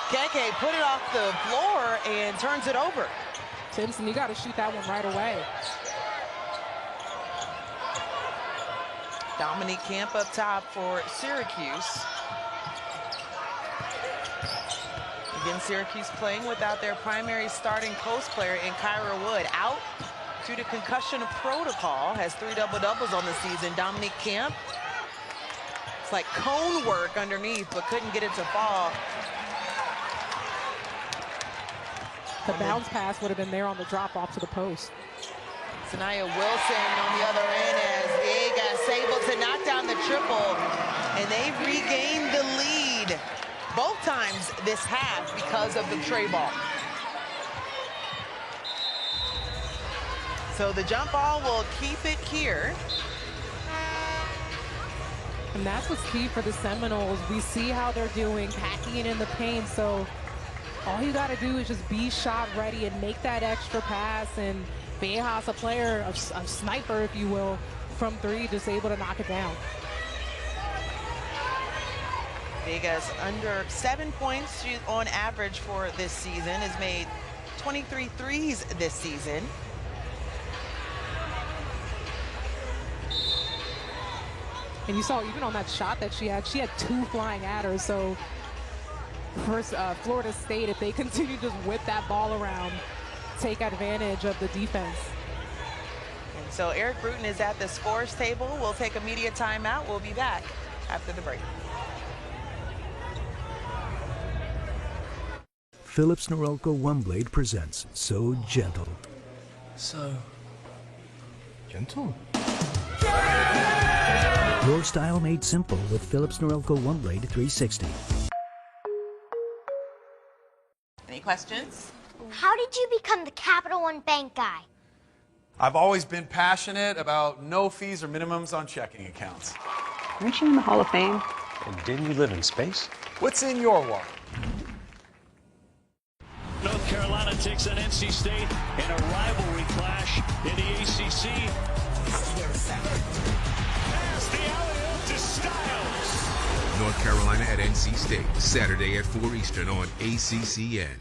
Keke put it off the floor and turns it over. Simpson, you got to shoot that one right away. Dominique Camp up top for Syracuse. Again, Syracuse playing without their primary starting post player in Kyra Wood. Out due to concussion protocol, has 3 double-doubles on the season. Dominique Camp, it's like cone work underneath, but couldn't get it to fall. The bounce pass would have been there on the drop off to the post. Sanaya Wilson on the other end as Viegas able to knock down the triple, and they regained the lead both times this half because of the tray ball. So the jump ball will keep it here. And that's what's key for the Seminoles. We see how they're doing, packing it in the paint, so all you got to do is just be shot ready and make that extra pass. And Viejas, a player, a sniper, if you will, from three, just able to knock it down. Vegas under 7 points on average for this season, has made 23 threes this season. And you saw even on that shot that she had 2 flying at her. So first, Florida State, if they continue to just whip that ball around, take advantage of the defense. And so Eric Bruton is at the scores table. We'll take a media timeout. We'll be back after the break. Phillips Norelco One Blade presents So Gentle. So gentle? Your style made simple with Phillips Norelco One Blade 360. Any questions? How did you become the Capital One Bank guy? I've always been passionate about no fees or minimums on checking accounts. Aren't you in the Hall of Fame? And didn't you live in space? What's in your wallet? North Carolina takes on NC State in a rivalry clash in the ACC. Pass the alley-oop to Styles. North Carolina at NC State, Saturday at 4 Eastern on ACCN.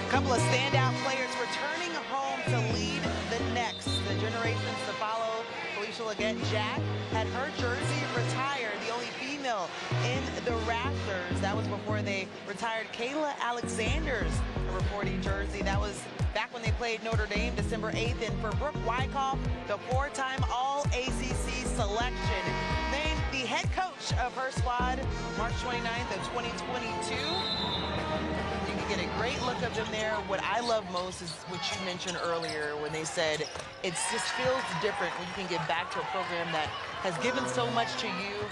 Couple of standout players returning home to lead the next. The generations to follow. Felicia Leggett-Jack had her jersey retired, the only female in the rafters. That was before they retired Kayla Alexander's reporting jersey. That was back when they played Notre Dame, December 8th. And for Brooke Wyckoff, the 4-time All-ACC selection, named the head coach match of her squad, March 29th of 2022. You can get a great look of them there. What I love most is what you mentioned earlier when they said it just feels different when you can get back to a program that has given so much to you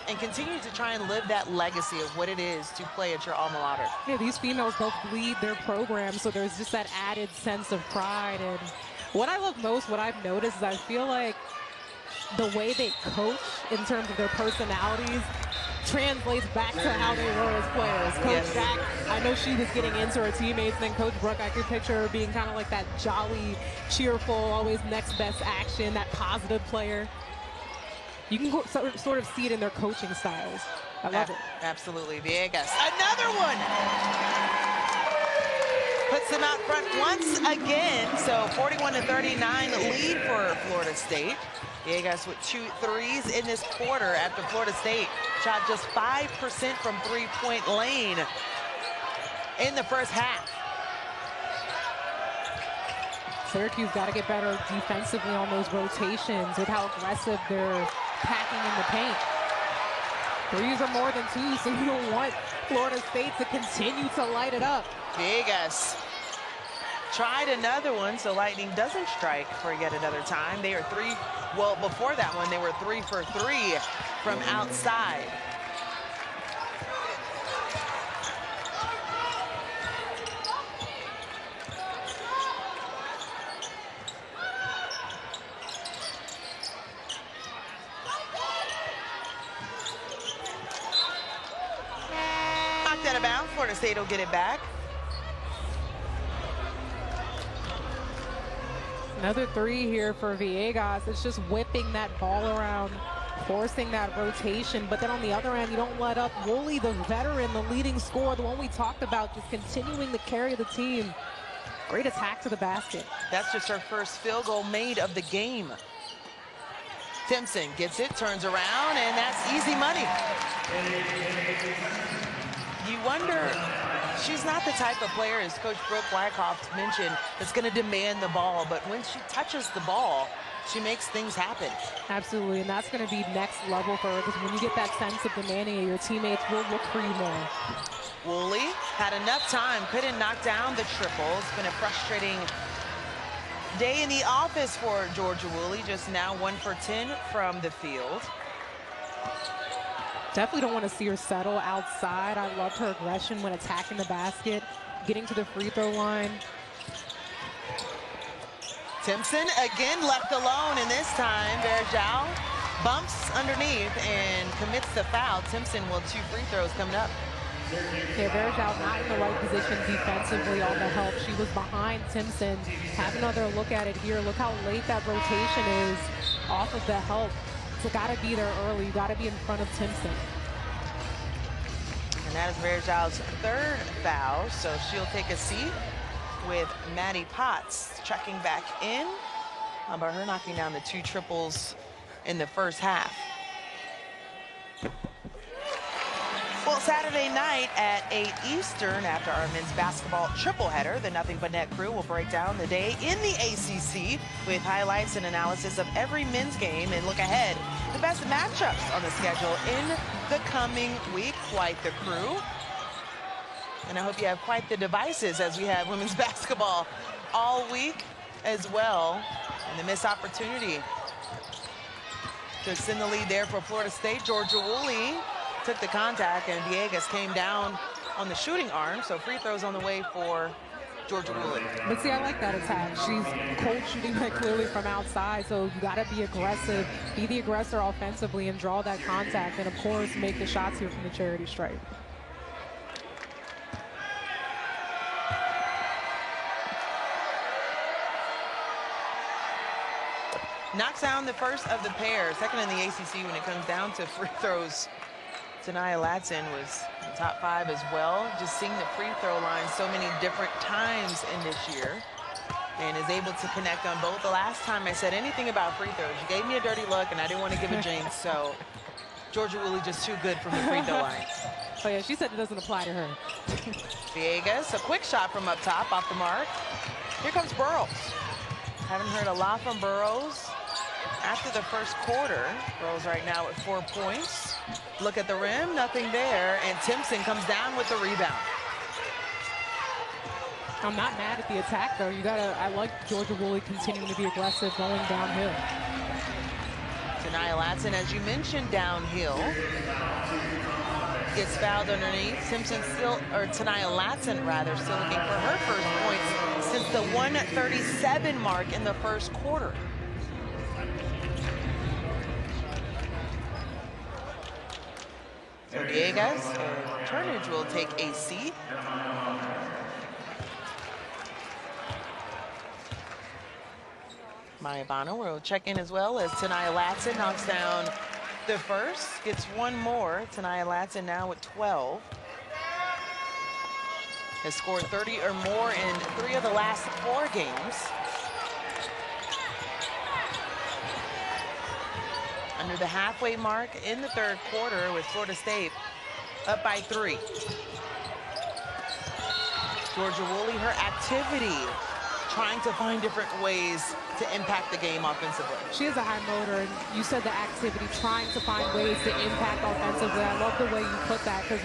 and continue to try and live that legacy of what it is to play at your alma mater. Yeah, these females both lead their program, so there's just that added sense of pride. And what I love most, what I've noticed, is I feel like the way they coach in terms of their personalities translates back to how they were as players. Coach Jack, I know she was getting into her teammates, and then Coach Brooke, I could picture her being kind of like that jolly, cheerful, always next best action, that positive player. You can sort of see it in their coaching styles. I love it. Absolutely. Villegas, another one. Puts them out front once again. So 41-39 lead for Florida State. Villegas with 2 threes in this quarter after Florida State shot just 5% from three-point lane in the first half. Syracuse got to get better defensively on those rotations with how aggressive they're packing in the paint. Threes are more than 2, so you don't want Florida State to continue to light it up. Villegas tried another one, so Lightning doesn't strike for yet another time. They are 3, well, before that one, they were 3 for 3 from outside. Knocked out of bounds. Florida State will get it back. Another 3 here for Villegas. It's just whipping that ball around, forcing that rotation. But then on the other end, you don't let up. Woolley, the veteran, the leading scorer, the one we talked about, just continuing to carry the team. Great attack to the basket. That's just her first field goal made of the game. Timpson gets it, turns around, and that's easy money. You wonder, she's not the type of player, as Coach Brooke Blackhoff mentioned, that's going to demand the ball. But when she touches the ball, she makes things happen. Absolutely, and that's going to be next level for her, because when you get that sense of demanding, your teammates will look for you more. Woolley had enough time, couldn't knock down the triple. It's been a frustrating day in the office for Georgia Woolley, just now 1 for 10 from the field. Definitely don't want to see her settle outside. I loved her aggression when attacking the basket, getting to the free throw line. Timpson again left alone, and this time Verjao bumps underneath and commits the foul. Timpson will 2 free throws coming up. Okay, Verjao not in the right position defensively on the help. She was behind Timpson. Have another look at it here. Look how late that rotation is off of the help. So got to be there early. You got to be in front of Timpson. And that is Verjao's 3rd foul, so she'll take a seat with Maddie Potts checking back in. How about her knocking down the 2 triples in the first half? Well, Saturday night at 8 Eastern, after our men's basketball triple header, the Nothing But Net crew will break down the day in the ACC with highlights and analysis of every men's game and look ahead to the best matchups on the schedule in the coming week. Quite the crew. And I hope you have quite the devices, as we have women's basketball all week as well. And the missed opportunity to extend the lead there for Florida State. Georgia Woolley took the contact, and Villegas came down on the shooting arm, so free throws on the way for Georgia Woolley. But see, I like that attack. She's cold shooting that clearly from outside, so you got to be aggressive, be the aggressor offensively, and draw that contact, and of course make the shots here from the charity stripe. Knocks down the first of the pair, second in the ACC when it comes down to free throws. Tanaya Latson was in top 5 as well. Just seeing the free throw line so many different times in this year, and is able to connect on both. The last time I said anything about free throws, you gave me a dirty look, and I didn't want to give a jinx. So Georgia Woolley just too good from the free throw line. Oh yeah, she said it doesn't apply to her. Villegas, a quick shot from up top, off the mark. Here comes Burrows. Haven't heard a lot from Burrows after the first quarter. Rose right now at 4 points. Look at the rim, nothing there, and Timpson comes down with the rebound. I'm not mad at the attack, though. I like Georgia Woolley continuing to be aggressive going downhill. Tania Latson, as you mentioned, downhill. Gets fouled underneath. Simpson still, or Tania Latson rather, still looking for her first points since the 1:37 mark in the first quarter. So Villegas or Turnage will take a seat. Maya Bono will check in as well as Tania Latson knocks down the first, gets one more. Tania Latson now with 12. Has scored 30 or more in 3 of the last 4 games. Under the halfway mark in the third quarter with Florida State up by 3. Georgia Woolley, her activity, trying to find different ways to impact the game offensively. She has a high motor, and you said the activity, trying to find ways to impact offensively. I love the way you put that, because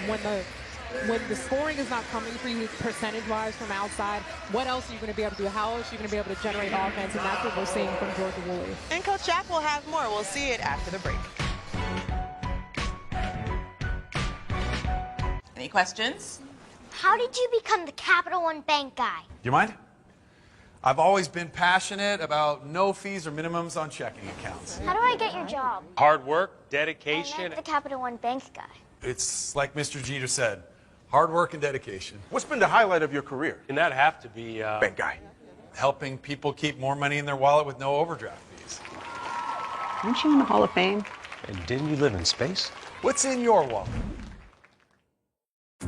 when the scoring is not coming for you percentage-wise from outside, what else are you going to be able to do? How else are you going to be able to generate offense? And that's what we're seeing from Georgia Woolley. And Coach Jack will have more. We'll see it after the break. Any questions? How did you become the Capital One Bank guy? You mind? I've always been passionate about no fees or minimums on checking accounts. How do I get your job? Hard work, dedication. I meant the Capital One Bank guy. It's like Mr. Jeter said, hard work and dedication. What's been the highlight of your career? And that have to be bank guy. Helping people keep more money in their wallet with no overdraft fees. Aren't you in the Hall of Fame? And didn't you live in space? What's in your wallet?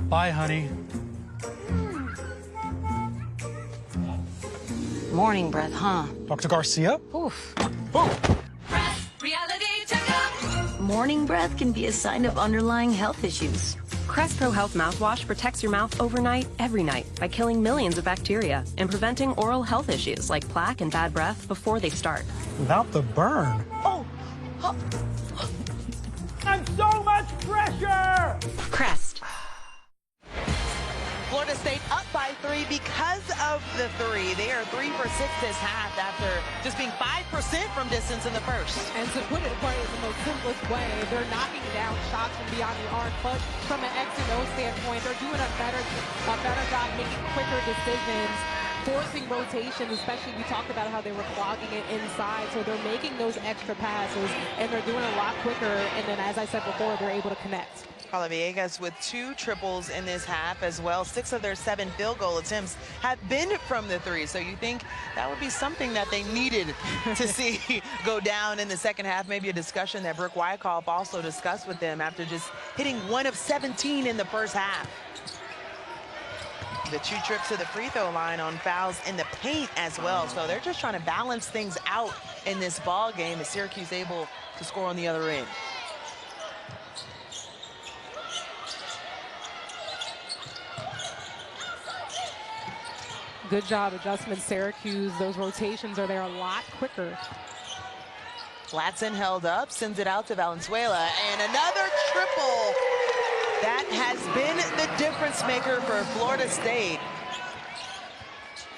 Bye, honey. Morning breath, huh? Dr. Garcia? Oof. Reality checkup. Morning breath can be a sign of underlying health issues. Crest Pro Health mouthwash protects your mouth overnight, every night, by killing millions of bacteria and preventing oral health issues like plaque and bad breath before they start. Without the burn. Oh! I'm so much pressure! Crest. Florida State up by 3 because of the 3. They are 3 for 6 this half after just being 5% from distance in the first. And to put it quite in the most simplest way, they're knocking down shots from beyond the arc, but from an X and O standpoint, they're doing a better job making quicker decisions, forcing rotations, especially we talked about how they were clogging it inside, so they're making those extra passes, and they're doing it a lot quicker, and then as I said before, they're able to connect. Paula Villegas with 2 triples in this half as well. 6 of their 7 field goal attempts have been from the 3. So you think that would be something that they needed to see go down in the second half. Maybe a discussion that Brooke Wyckoff also discussed with them after just hitting 1 of 17 in the first half. The 2 trips to the free throw line on fouls in the paint as well. So they're just trying to balance things out in this ball game. As Syracuse able to score on the other end. Good job adjustment, Syracuse. Those rotations are there a lot quicker. Latson held up, sends it out to Valenzuela, and another triple. That has been the difference maker for Florida State.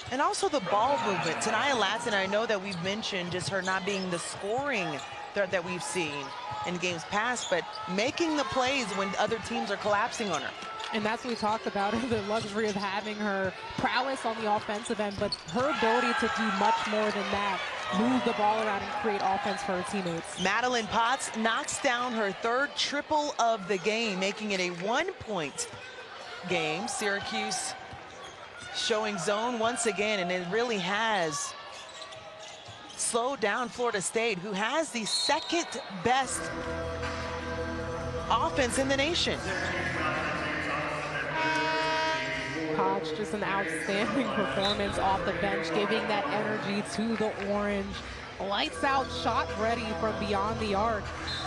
And also the ball movement. Tania Latson, I know that we've mentioned just her not being the scoring threat that we've seen in games past, but making the plays when other teams are collapsing on her. And that's what we talked about, the luxury of having her prowess on the offensive end, but her ability to do much more than that, move the ball around and create offense for her teammates. Madeline Potts knocks down her 3rd triple of the game, making it a 1-point game. Syracuse showing zone once again, and it really has slowed down Florida State, who has the 2nd best offense in the nation. Potts, just an outstanding performance off the bench, giving that energy to the orange. Lights out, shot ready from beyond the arc.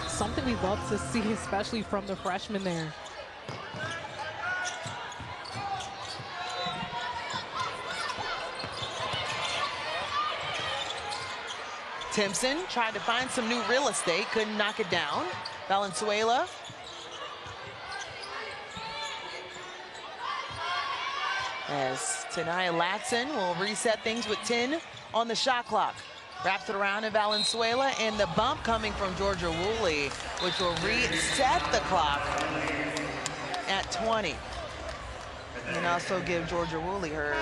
Something we love to see, especially from the freshman there. Timpson tried to find some new real estate, couldn't knock it down. Valenzuela. As Tanaya Latson will reset things with 10 on the shot clock. Wraps it around to Valenzuela, and the bump coming from Georgia Woolley, which will reset the clock at 20. And also give Georgia Woolley her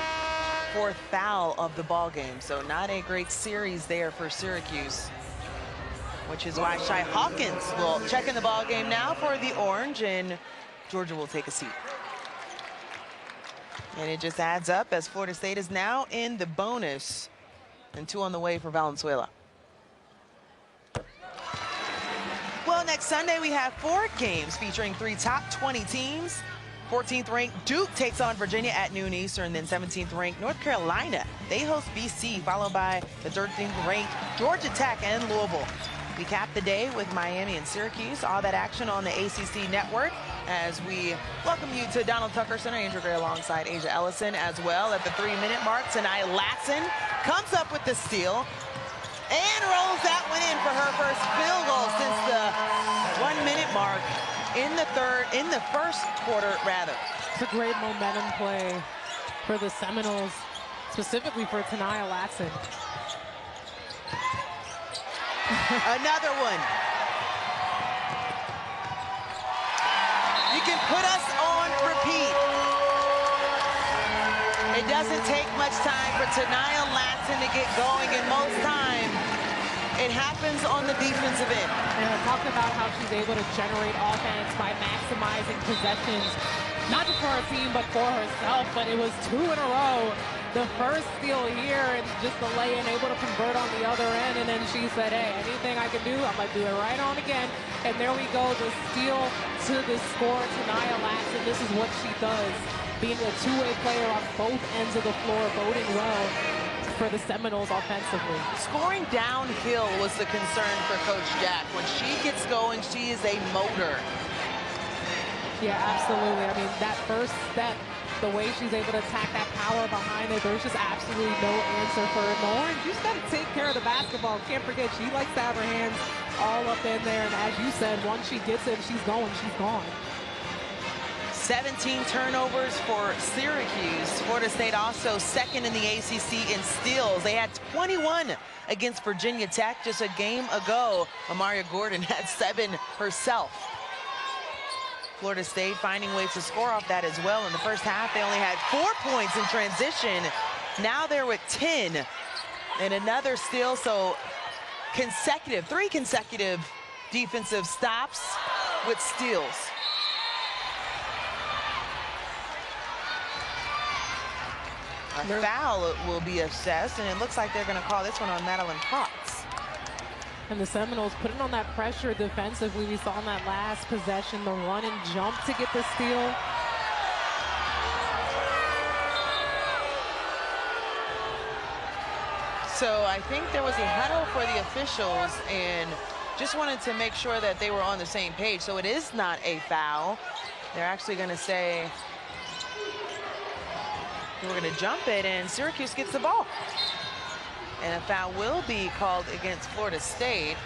4th foul of the ball game. So not a great series there for Syracuse, which is why Shai Hawkins will check in the ball game now for the Orange, and Georgia will take a seat. And it just adds up as Florida State is now in the bonus, and 2 on the way for Valenzuela. Well, next Sunday we have 4 games featuring 3 top 20 teams. 14th ranked Duke takes on Virginia at noon Eastern, then 17th ranked North Carolina. They host BC, followed by the 13th ranked Georgia Tech and Louisville. We cap the day with Miami and Syracuse. All that action on the ACC network as we welcome you to Donald Tucker Center. Andrew Gray alongside Asia Ellison as well. At the 3-minute mark, Tanaya Latson comes up with the steal and rolls that one in for her first field goal since the 1-minute mark in the first quarter, rather. It's a great momentum play for the Seminoles, specifically for Tanaya Latson. Another one. You can put us on repeat. It doesn't take much time for Tanaya Latson to get going, and most time it happens on the defensive end. And I talked about how she's able to generate offense by maximizing possessions, not just for her team, but for herself. But it was 2 in a row. The first steal here, and just the lay-in, able to convert on the other end. And then she said, hey, anything I can do, I'm going to do it right on again. And there we go, the steal to the score, Tanaya Latson. This is what she does, being a two-way player on both ends of the floor, boding well for the Seminoles offensively. Scoring downhill was the concern for Coach Jack. When she gets going, she is a motor. Yeah, absolutely. I mean, that first step, the way she's able to attack that power behind it, there's just absolutely no answer for her. The Orange, you just got to take care of the basketball. Can't forget, she likes to have her hands all up in there. And as you said, once she gets it, she's going, she's gone. 17 turnovers for Syracuse. Florida State also second in the ACC in steals. They had 21 against Virginia Tech just a game ago. Amaria Gordon had 7 herself. Florida State finding ways to score off that as well. In the first half, they only had 4 points in transition. Now they're with 10 and another steal. So 3 consecutive defensive stops with steals. A foul will be assessed, and it looks like they're going to call this one on Madeline Potts. And the Seminoles putting on that pressure defensively. We saw in that last possession, the run and jump to get the steal. So I think there was a huddle for the officials, and just wanted to make sure that they were on the same page. So it is not a foul. They're actually going to say we're going to jump it, and Syracuse gets the ball. And a foul will be called against Florida State.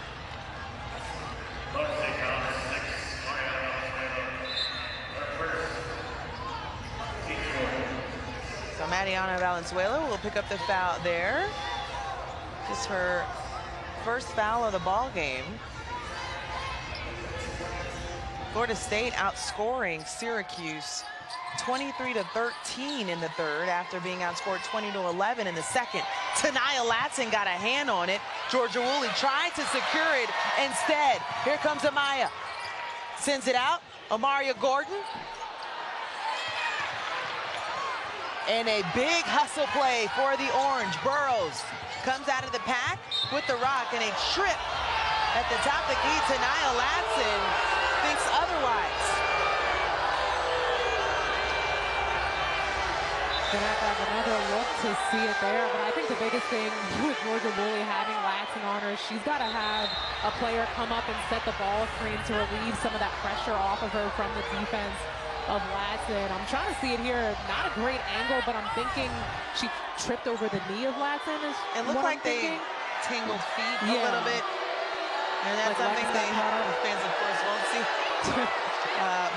So Mariana Valenzuela will pick up the foul there. Just her first foul of the ball game. Florida State outscoring Syracuse 23-13 in the third after being outscored 20-11 in the second. Tanaya Latson got a hand on it. Georgia Woolley tried to secure it. Instead, here comes Amaya. Sends it out. Amaria Gordon. And a big hustle play for the Orange. Burrows comes out of the pack with the rock, and a trip at the top of the key. Tanaya Latson thinks otherwise. Gonna have to have another look to see it there, but I think the biggest thing with Georgia Woolley having Latson on her, she's got to have a player come up and set the ball screen to relieve some of that pressure off of her from the defense of Latson. I'm trying to see it here. Not a great angle, but I'm thinking she tripped over the knee of Latson. It looked like they tangled feet a little bit. And that's like something they fans, of course, won't see.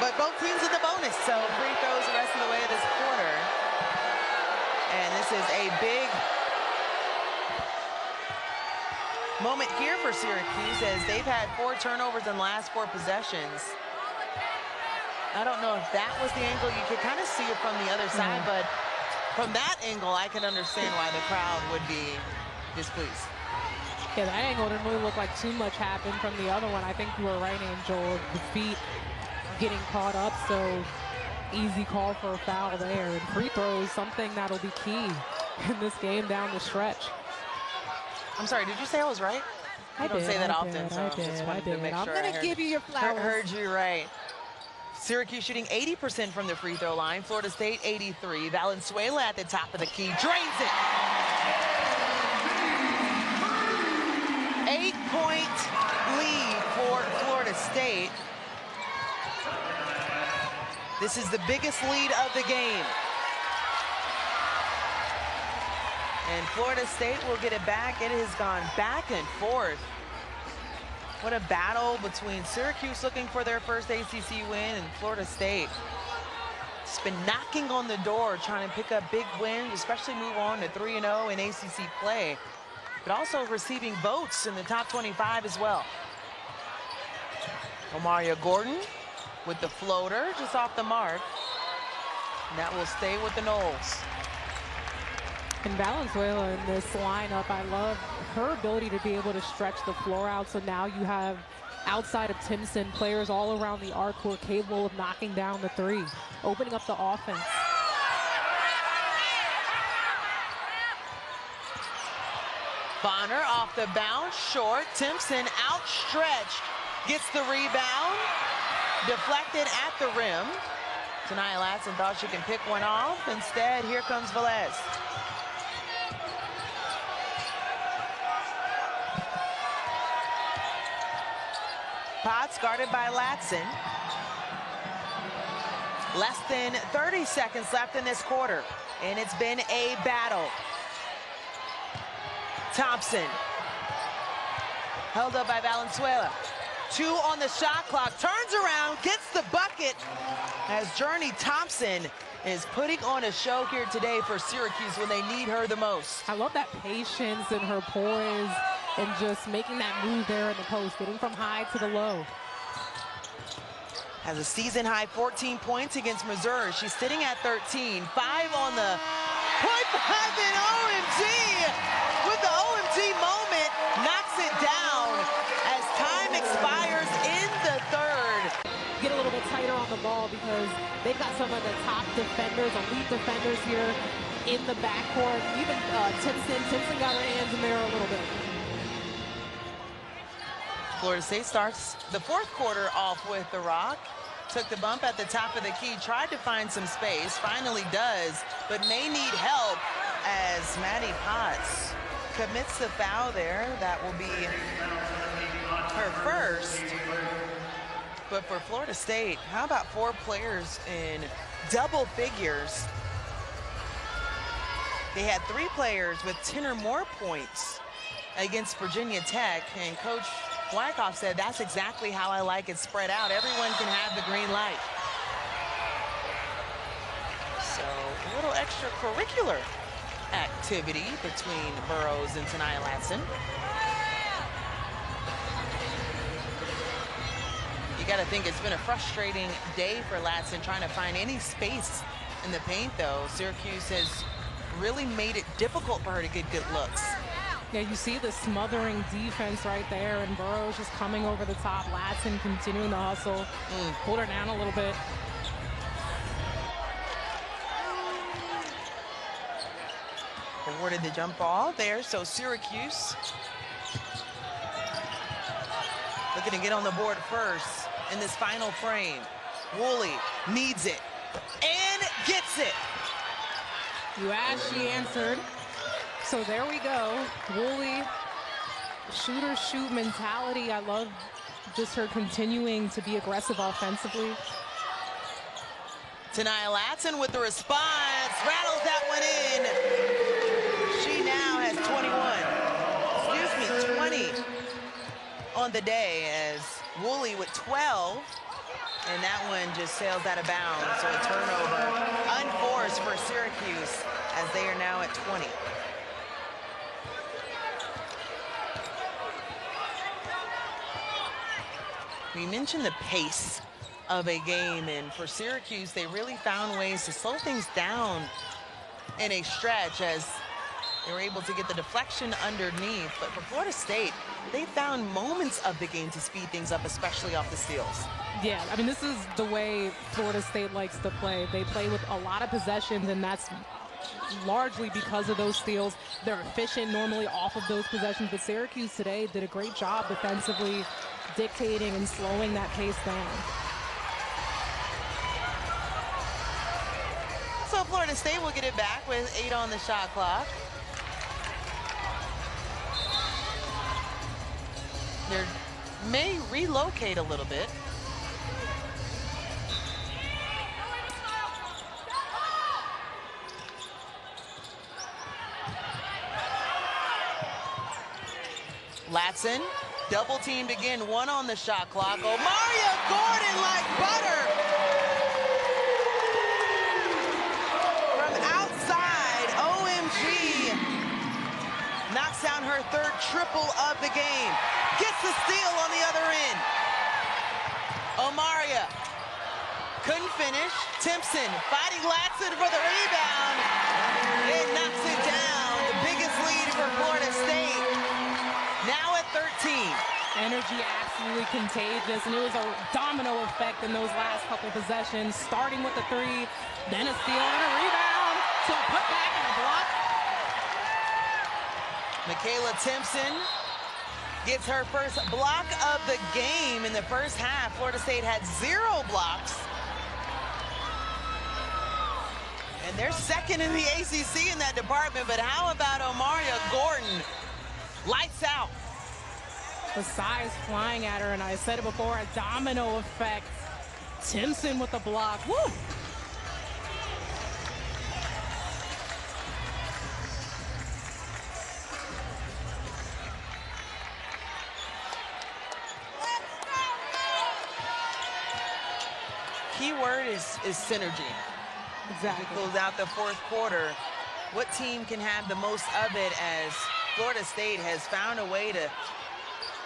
But both teams in the bonus, so free throws the rest of the way of this quarter. And this is a big moment here for Syracuse, as they've had 4 turnovers in the last 4 possessions. I don't know if that was the angle. You could kind of see it from the other side, but from that angle, I can understand why the crowd would be displeased. Yeah, that angle didn't really look like too much happened from the other one. I think you were right, Angel. The feet getting caught up, so easy call for a foul there. And free throws, something that'll be key in this game down the stretch. I'm sorry, did you say I was right? I don't say that often, so I just wanted to make sure. I'm going to give you your flowers. Heard you right. Syracuse shooting 80% from the free throw line. Florida State 83. Valenzuela at the top of the key, drains it. 8-point lead for Florida State. This is the biggest lead of the game. And Florida State will get it back. It has gone back and forth. What a battle between Syracuse looking for their first ACC win and Florida State. It's been knocking on the door, trying to pick up big wins, especially move on to 3-0 in ACC play, but also receiving votes in the top 25 as well. Omaria Gordon with the floater just off the mark. And that will stay with the Noles. And Valenzuela in this lineup, I love her ability to be able to stretch the floor out. So now you have, outside of Timpson, players all around the arc who are capable of knocking down the 3, opening up the offense. Bonner off the bounce, short. Timpson outstretched, gets the rebound, deflected at the rim. Tania Latson thought she can pick one off. Instead, here comes Velez. Potts guarded by Latson. Less than 30 seconds left in this quarter, and it's been a battle. Thompson, held up by Valenzuela. 2 on the shot clock, turns around, gets the bucket, as Journey Thompson is putting on a show here today for Syracuse when they need her the most. I love that patience and her poise and just making that move there in the post, getting from high to the low. Has a season-high 14 points against Missouri. She's sitting at 13. 5 on the .5 in OMG. With the OMG moment, knocks it down as time expires in the third. Get a little bit tighter on the ball because they've got some of the top defenders, elite defenders here in the backcourt. Even Timpson got her hands in there a little bit. Florida State starts the 4th quarter off with the rock. Took the bump at the top of the key, tried to find some space, finally does, but may need help as Maddie Potts commits the foul there. That will be her first. But for Florida State, how about 4 players in double figures? They had 3 players with 10 or more points against Virginia Tech, and Coach Wyckoff said, that's exactly how I like it spread out. Everyone can have the green light. So a little extracurricular activity between Burrows and Tania Latson. You got to think it's been a frustrating day for Latson trying to find any space in the paint, though. Syracuse has really made it difficult for her to get good looks. Yeah, you see the smothering defense right there, and Burrows just coming over the top. Latson continuing the hustle. Pulled her down a little bit. Awarded the jump ball there, so Syracuse looking to get on the board first in this final frame. Woolley needs it and gets it. You asked, she answered. So there we go. Woolley, shooter shoot mentality. I love just her continuing to be aggressive offensively. Tania Latson with the response, rattles that one in. She now has 21. Excuse me, on the day as Woolley with 12, and that one just sails out of bounds. So a turnover unforced for Syracuse as they are now at 20. We mentioned the pace of a game, and for Syracuse, they really found ways to slow things down in a stretch as they were able to get the deflection underneath. But for Florida State, they found moments of the game to speed things up, especially off the steals. Yeah, I mean, this is the way Florida State likes to play. They play with a lot of possessions, and that's largely because of those steals. They're efficient normally off of those possessions, but Syracuse today did a great job defensively dictating and slowing that pace down. So Florida State will get it back with 8 on the shot clock. They may relocate a little bit. Latson, double teamed again, 1 on the shot clock. Omaria Gordon like butter. From outside, OMG. Knocks down her 3rd triple of the game. Gets the steal on the other end. Omaria couldn't finish. Timpson fighting Latson for the rebound. It knocks it down. The biggest lead for Florida State. Now at 13. Energy absolutely contagious, and it was a domino effect in those last couple possessions, starting with the 3, then a steal and a rebound, so a putback and a block. Makayla Timpson gets her first block of the game in the first half. Florida State had 0 blocks. And they're second in the ACC in that department, but how about Omaria Gordon? Lights out. The size flying at her, and I said it before, a domino effect. Timpson with the block. Woo! Key word is synergy. Exactly. As we close out the 4th quarter, what team can have the most of it, as Florida State has found a way to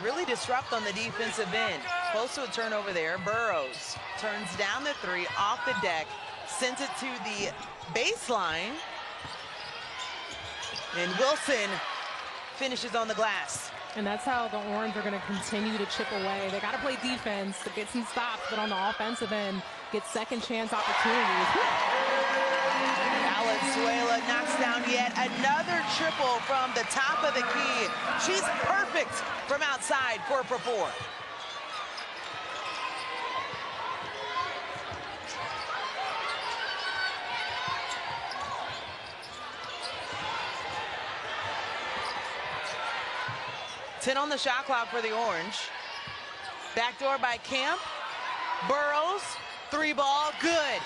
really disrupt on the defensive end. Close to a turnover there. Burrows turns down the 3 off the deck, sends it to the baseline, and Wilson finishes on the glass. And that's how the Orange are going to continue to chip away. They got to play defense to get some stops, but on the offensive end, get second chance opportunities. Valenzuela knocks down yet another triple from the top of the key. She's perfect from outside, 4 for 4. Ten on the shot clock for the Orange. Backdoor by Camp. Burrows, 3 ball, good.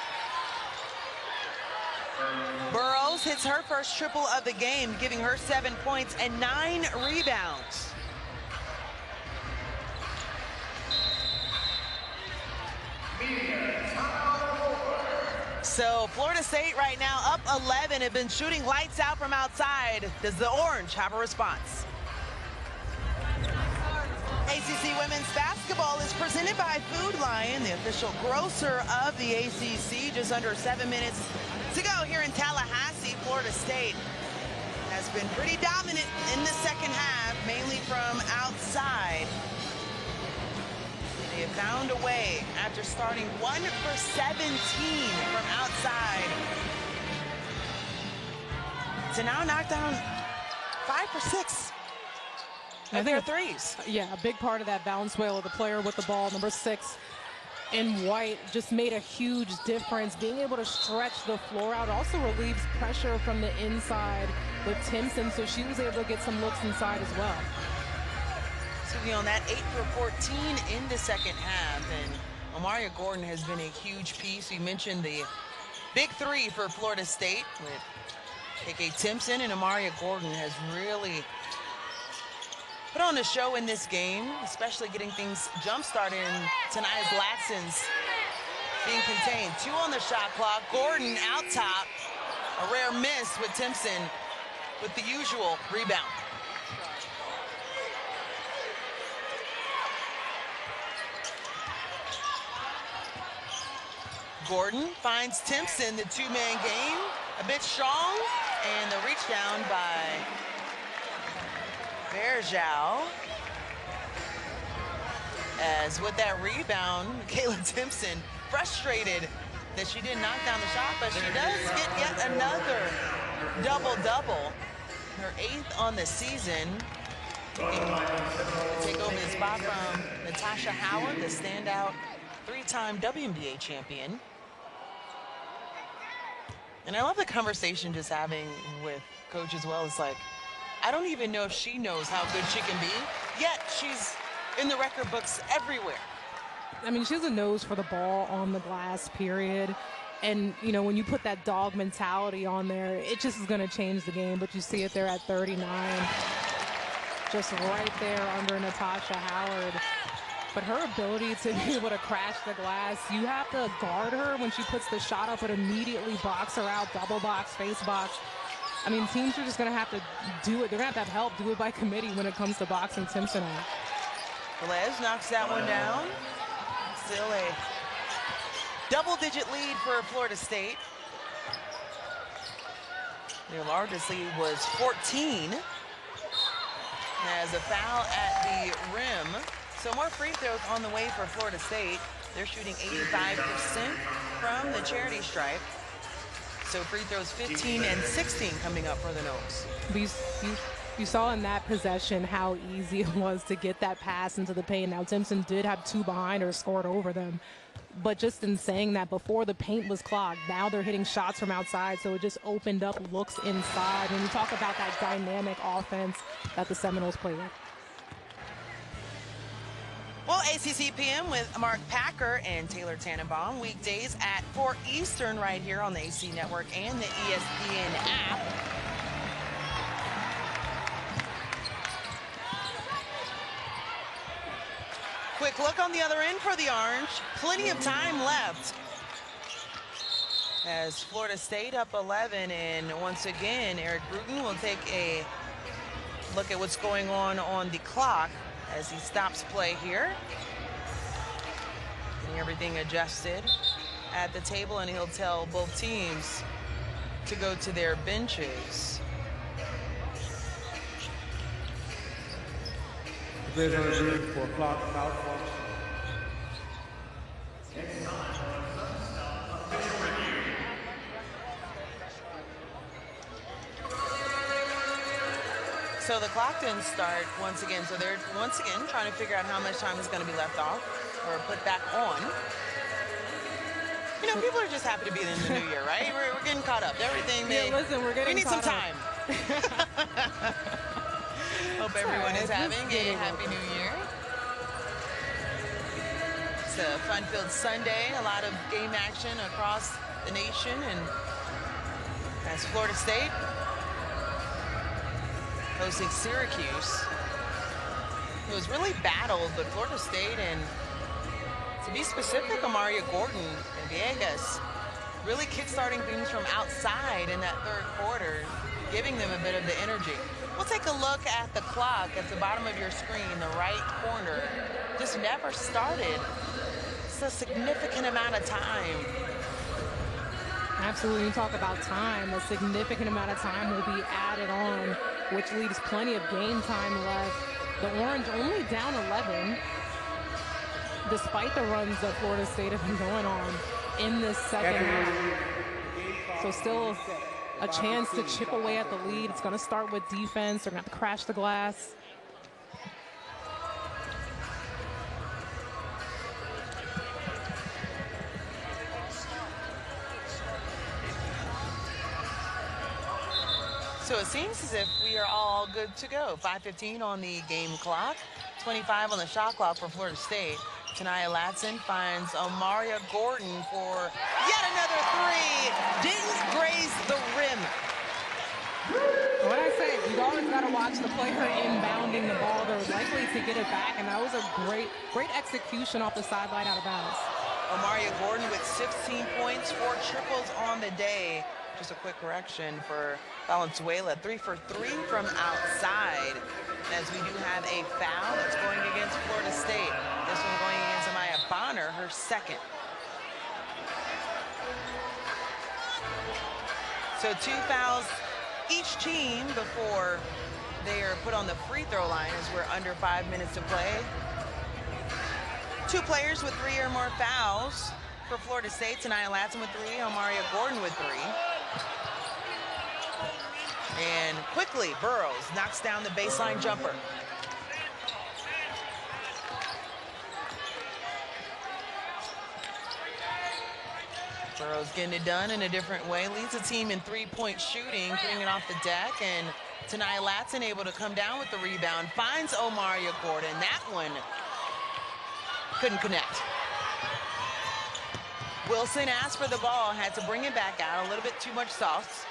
Burrows hits her first triple of the game, giving her 7 points and 9 rebounds. So Florida State right now up 11, have been shooting lights out from outside. Does the Orange have a response? ACC Women's Basketball is presented by Food Lion, the official grocer of the ACC. Just under 7 minutes to go here in Tallahassee. Florida State has been pretty dominant in the second half, mainly from outside. They have found a way after starting 1 for 17 from outside to now knock down 5 for 6. I think threes. Yeah, a big part of that Valenzuela, the player with the ball, number 6 in white, just made a huge difference. Being able to stretch the floor out also relieves pressure from the inside with Timpson, so she was able to get some looks inside as well. So on that 8 for 14 in the second half, and Omaria Gordon has been a huge piece. We mentioned the big 3 for Florida State with KK Timpson, and Omaria Gordon has really put on a show in this game, especially getting things jump-started in Tania's Latson's being contained. 2 on the shot clock. Gordon out top. A rare miss with Timpson with the usual rebound. Gordon finds Timpson, the 2-man game, a bit strong, and the reach down by Verjao. As with that rebound, Makayla Timpson frustrated that she didn't knock down the shot, but she does get yet another double-double, her 8th on the season. Take over the spot from Natasha Howard, the standout 3-time WNBA champion. And I love the conversation just having with Coach as well. It's like, I don't even know if she knows how good she can be, yet she's in the record books everywhere. I mean, she has a nose for the ball on the glass, period. And, you know, when you put that dog mentality on there, it just is going to change the game. But you see it there at 39, just right there under Natasha Howard. But her ability to be able to crash the glass, you have to guard her when she puts the shot up and immediately box her out, double box, face box. I mean, teams are just going to have to do it. They're going to have help do it by committee when it comes to boxing Timpson out. Velez knocks that one down. Still a double-digit lead for Florida State. Their largest lead was 14. Has a foul at the rim. So more free throws on the way for Florida State. They're shooting 85% from the charity stripe. So free throws 15 and 16 coming up for the Noles. You saw in that possession how easy it was to get that pass into the paint. Now, Timpson did have 2 behind her, scored over them. But just in saying that, before the paint was clogged, now they're hitting shots from outside, so it just opened up looks inside. When you talk about that dynamic offense that the Seminoles play with. Well, ACC PM with Mark Packer and Taylor Tannenbaum, weekdays at 4 Eastern right here on the AC Network and the ESPN app. Quick look on the other end for the Orange. Plenty of time left. As Florida State up 11, and once again, Eric Bruton will take a look at what's going on the clock as he stops play here. Getting everything adjusted at the table, and he'll tell both teams to go to their benches. Players are ready for clock malfunction. So the clock didn't start once again. So they're once again trying to figure out how much time is going to be left off or put back on. You know, people are just happy to be in the new year, right? We're getting caught up. Everything. Yeah, listen, we're getting we need some caught time. Hope everyone is having a happy new year. It's a fun-filled Sunday. A lot of game action across the nation, and as Florida State hosting Syracuse, it was really battled, but Florida State, and to be specific, Amaria Gordon and Villegas really kickstarting things from outside in that third quarter, giving them a bit of the energy. We'll take a look at the clock at the bottom of your screen, the right corner. Just never started. It's a significant amount of time. Absolutely. You talk about time, a significant amount of time will be added on, which leaves plenty of game time left. The Orange only down 11, despite the runs that Florida State have been going on in this second half. So still a chance to chip away at the lead. It's going to start with defense. They're going to have to crash the glass. So it seems as if we are all good to go. 5:15 on the game clock, 25 on the shot clock for Florida State. Tania Latson finds Amaria Gordon for yet another three. Didn't graze the rim. What I say, You always got to watch the player inbounding the ball. They're likely to get it back, and that was a great execution off the sideline out of bounds. Omaria Gordon with 16 points, 4 triples on the day. Just a quick correction for Valenzuela, 3 for 3 from outside. As we do have a foul that's going against Florida State. This one going against Amaya Bonner, her second. So 2 fouls each team before they are put on the free throw line as we're under 5 minutes to play. 2 players with 3 or more fouls for Florida State. Tanaya Latson with 3, Omaria Gordon with 3. And quickly, Burrows knocks down the baseline jumper. Burrows getting it done in a different way. Leads the team in 3-point shooting, putting it off the deck. And Tanaya Latson able to come down with the rebound. Finds Omaria Gordon. That one couldn't connect. Wilson asked for the ball, had to bring it back out. A little bit too much sauce.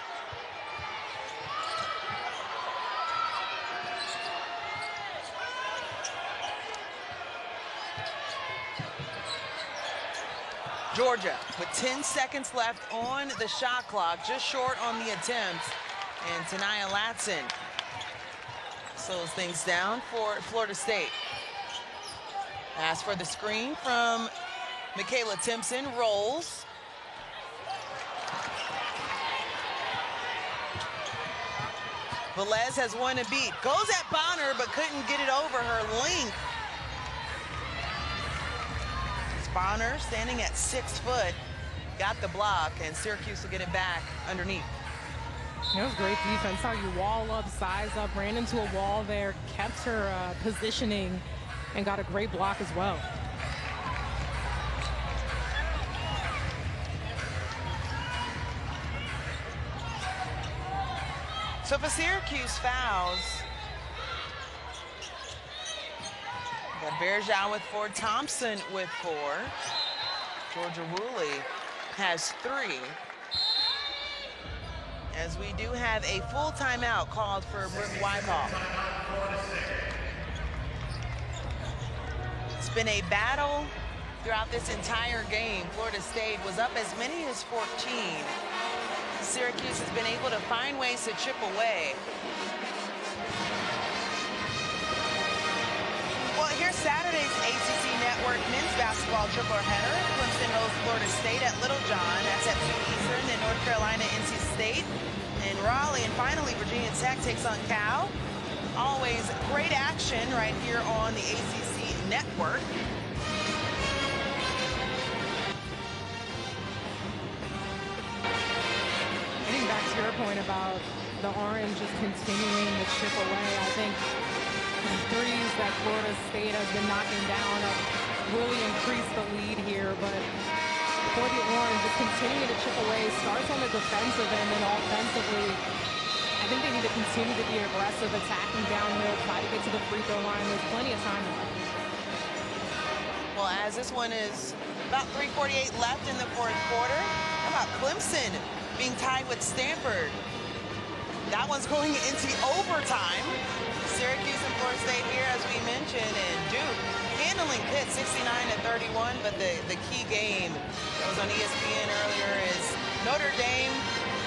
Georgia with 10 seconds left on the shot clock, just short on the attempts. And Tanaya Latson slows things down for Florida State. As for the screen from Makayla Timpson, rolls. Velez has one to beat. Goes at Bonner, but couldn't get it over her length. Bonner standing at 6 foot, got the block, and Syracuse will get it back underneath. It was great defense. How you wall up, size up, ran into a wall there, kept her positioning, and got a great block as well. So for Syracuse fouls, we got Bergeron with 4, Thompson with 4. Georgia Woolley has 3. As we do have a full timeout called for Brooke Wyckoff. It's been a battle throughout this entire game. Florida State was up as many as 14. Syracuse has been able to find ways to chip away. Well, here's Saturday's ACC Network men's basketball triple header. Clemson hosts Florida State at Littlejohn. That's at 2 Eastern. Then North Carolina, NC State, and Raleigh. And finally, Virginia Tech takes on Cal. Always great action right here on the ACC Network. Getting back to your point about the Orange just continuing to chip away, I think the threes that Florida State has been knocking down have really increased the lead here, but for the Orange, just continuing to chip away, starts on the defensive end and offensively. I think they need to continue to be aggressive, attacking downhill, try to get to the free throw line. There's plenty of time left. Well, as this one is about 3:48 left in the fourth quarter. How about Clemson being tied with Stanford? That one's going into overtime. Syracuse and Florida State here, as we mentioned, and Duke handling Pitt 69-31, but the key game that was on ESPN earlier is Notre Dame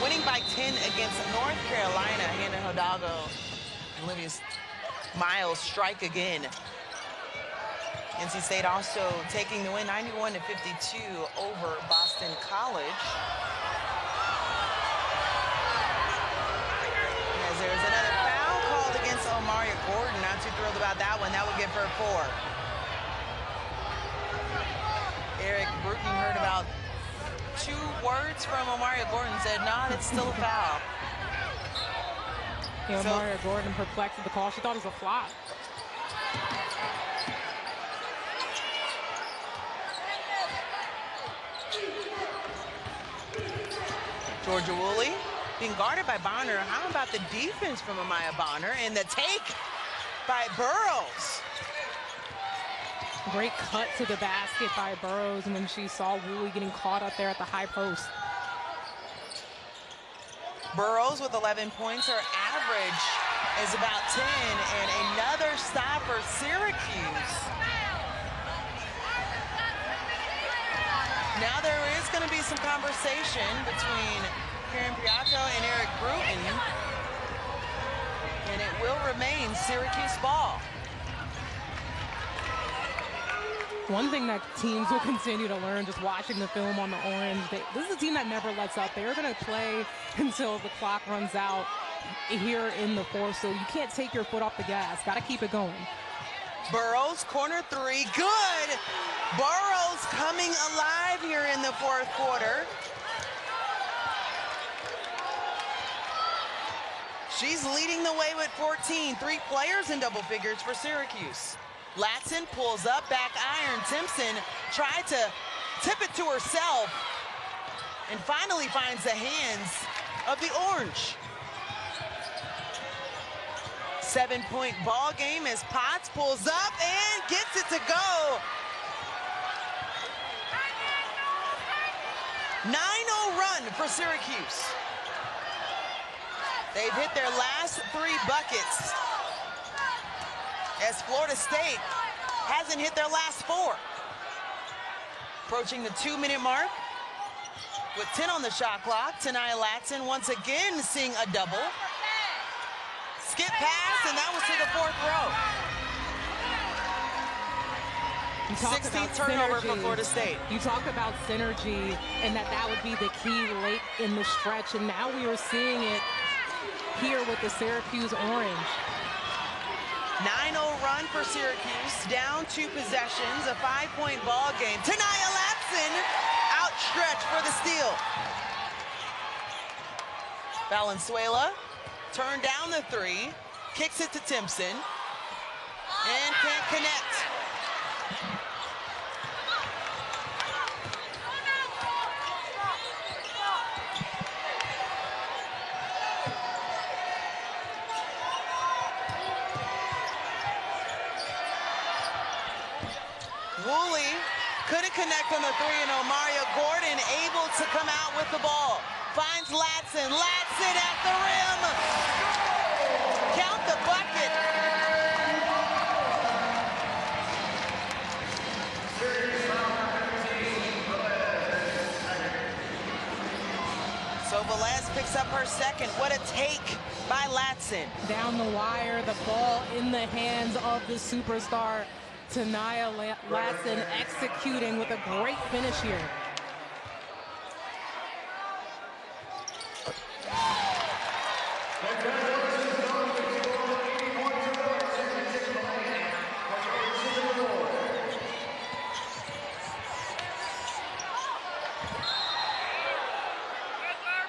winning by 10 against North Carolina. Hannah Hidalgo and Olivia Miles strike again. NC State also taking the win 91-52 over Boston College. As there's another foul called against Omaria Gordon. Not too thrilled about that one. That would give her 4. Eric Bruton heard about 2 words from Omaria Gordon, said, nah, it's still a foul. Yeah, Omaria Gordon perplexed with the call. She thought it was a flop. Georgia Woolley being guarded by Bonner. How about the defense from Amaya Bonner and the take by Burrows? Great cut to the basket by Burrows when she saw Woolley getting caught up there at the high post. Burrows with 11 points. Her average is about 10, and another stop for Syracuse. Now there is going to be some conversation between Karen Piatto and Eric Bruton, and it will remain Syracuse ball. One thing that teams will continue to learn just watching the film on the Orange, this is a team that never lets up. They're going to play until the clock runs out here in the fourth, so you can't take your foot off the gas. Got to keep it going. Burrows, corner three, good! Burrows coming alive here in the fourth quarter. She's leading the way with 14. 3 players in double figures for Syracuse. Latson pulls up, back iron. Timpson tried to tip it to herself and finally finds the hands of the Orange. 7-point ball game as Potts pulls up and gets it to go. 9-0 run for Syracuse. They've hit their last 3 buckets, as Florida State hasn't hit their last 4. Approaching the 2-minute mark with 10 on the shot clock. Tanaya Latson once again seeing a double. Skip pass, and that was to the 4th row. 16th turnover for Florida State. You talk about synergy and that would be the key late in the stretch, and now we are seeing it here with the Syracuse Orange. 9-0 run for Syracuse, down 2 possessions, a 5-point ball game. Tanaya Latson outstretched for the steal. Valenzuela turned down the 3, kicks it to Timpson, and can't connect. Woolley couldn't connect on the 3, and Omaria Gordon able to come out with the ball. Finds Latson. Latson at the rim. Count the bucket. So Velez picks up her second. What a take by Latson. Down the wire, the ball in the hands of the superstar. Tanaya Latson executing with a great finish here.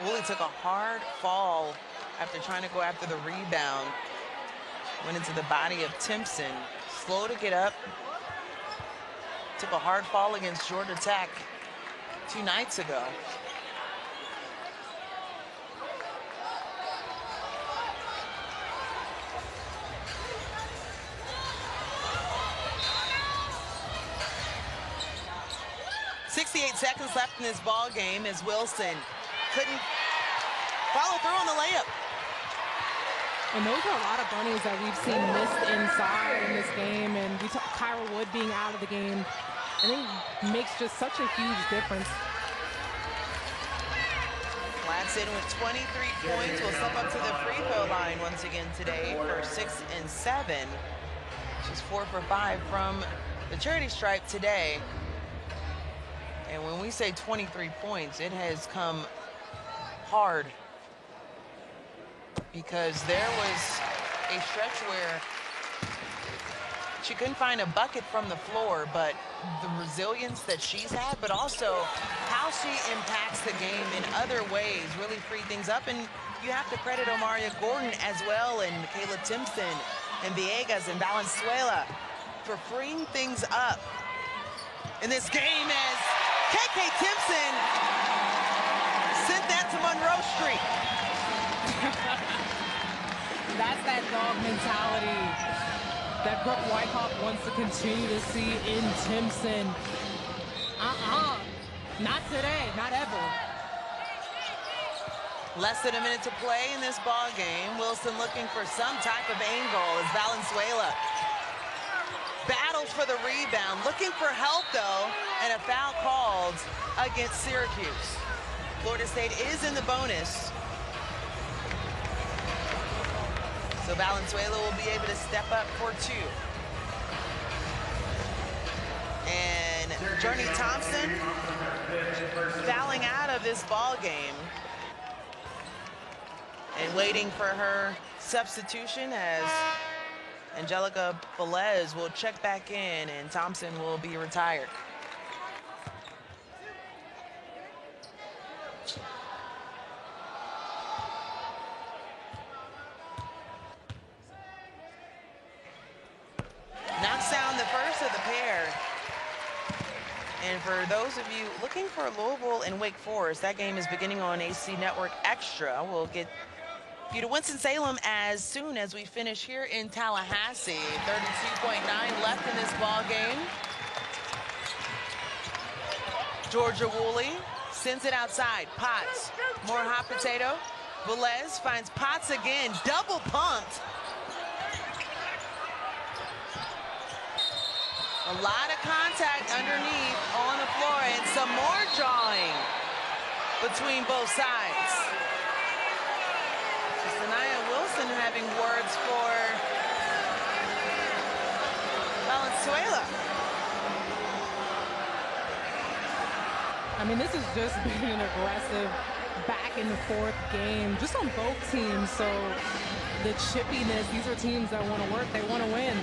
Woolley took a hard fall after trying to go after the rebound. Went into the body of Timpson. Slow to get up. Took a hard fall against Georgia Tech 2 nights ago. .68 seconds left in this ball game as Wilson couldn't follow through on the layup. And those are a lot of bunnies that we've seen missed inside in this game. And we talk Kyra Wood being out of the game, I think makes just such a huge difference. Latson with 23 points will step up to the free throw line once again today for 6 and 7. She's 4 for 5 from the charity stripe today. And when we say 23 points, it has come hard, because there was a stretch where she couldn't find a bucket from the floor, but the resilience that she's had, but also how she impacts the game in other ways, really freed things up. And you have to credit Omaria Gordon as well, and Makayla Timpson, and Villegas, and Valenzuela for freeing things up in this game as KK Timpson sent that to Monroe Street. That's that dog mentality that Brooke Wyckoff wants to continue to see in Timpson. Not today, not ever. Less than a minute to play in this ball game. Wilson looking for some type of angle as Valenzuela battles for the rebound, looking for help though, and a foul called against Syracuse. Florida State is in the bonus. So Valenzuela will be able to step up for 2. And Journey Thompson fouling out of this ball game and waiting for her substitution as Angelica Velez will check back in and Thompson will be retired. Knocks down the first of the pair. And for those of you looking for Louisville and Wake Forest, that game is beginning on AC Network Extra. We'll get you to Winston-Salem as soon as we finish here in Tallahassee. 32.9 left in this ball game. Georgia Woolley sends it outside. Potts, more hot potato. Velez finds Potts again, double pumped. A lot of contact underneath on the floor and some more drawing between both sides. Sanaya Wilson having words for Valenzuela. I mean, this has just been an aggressive back and forth game just on both teams. So the chippiness, these are teams that want to work, they want to win.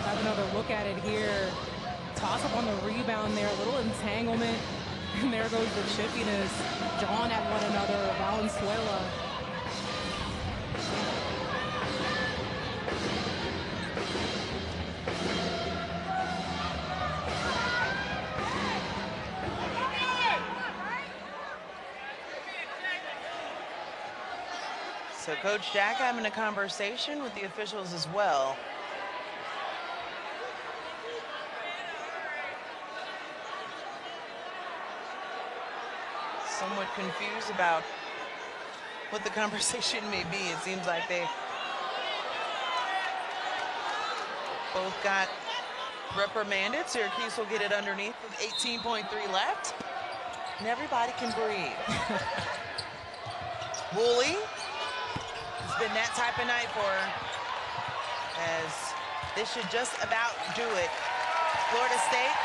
Have another look at it here. Toss up on the rebound there, a little entanglement. And there goes the chippiness. Drawn at one another, Valenzuela. So Coach Jack having a conversation with the officials as well. Somewhat confused about what the conversation may be. It seems like they both got reprimanded. Syracuse will get it underneath with 18.3 left. And everybody can breathe. Woolley, it's been that type of night for her, as this should just about do it. Florida State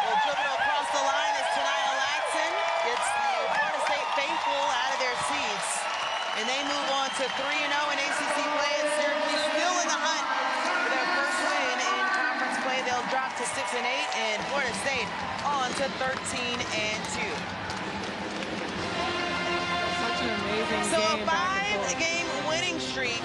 will dribble across the line as Tanaya Laxon gets the Florida State faithful out of their seats. And they move on to 3-0 in ACC play, and Syracuse still in the hunt for their first win in conference play. They'll drop to 6-8, and Florida State on to 13-2. Such an amazing So game. a 5-game winning streak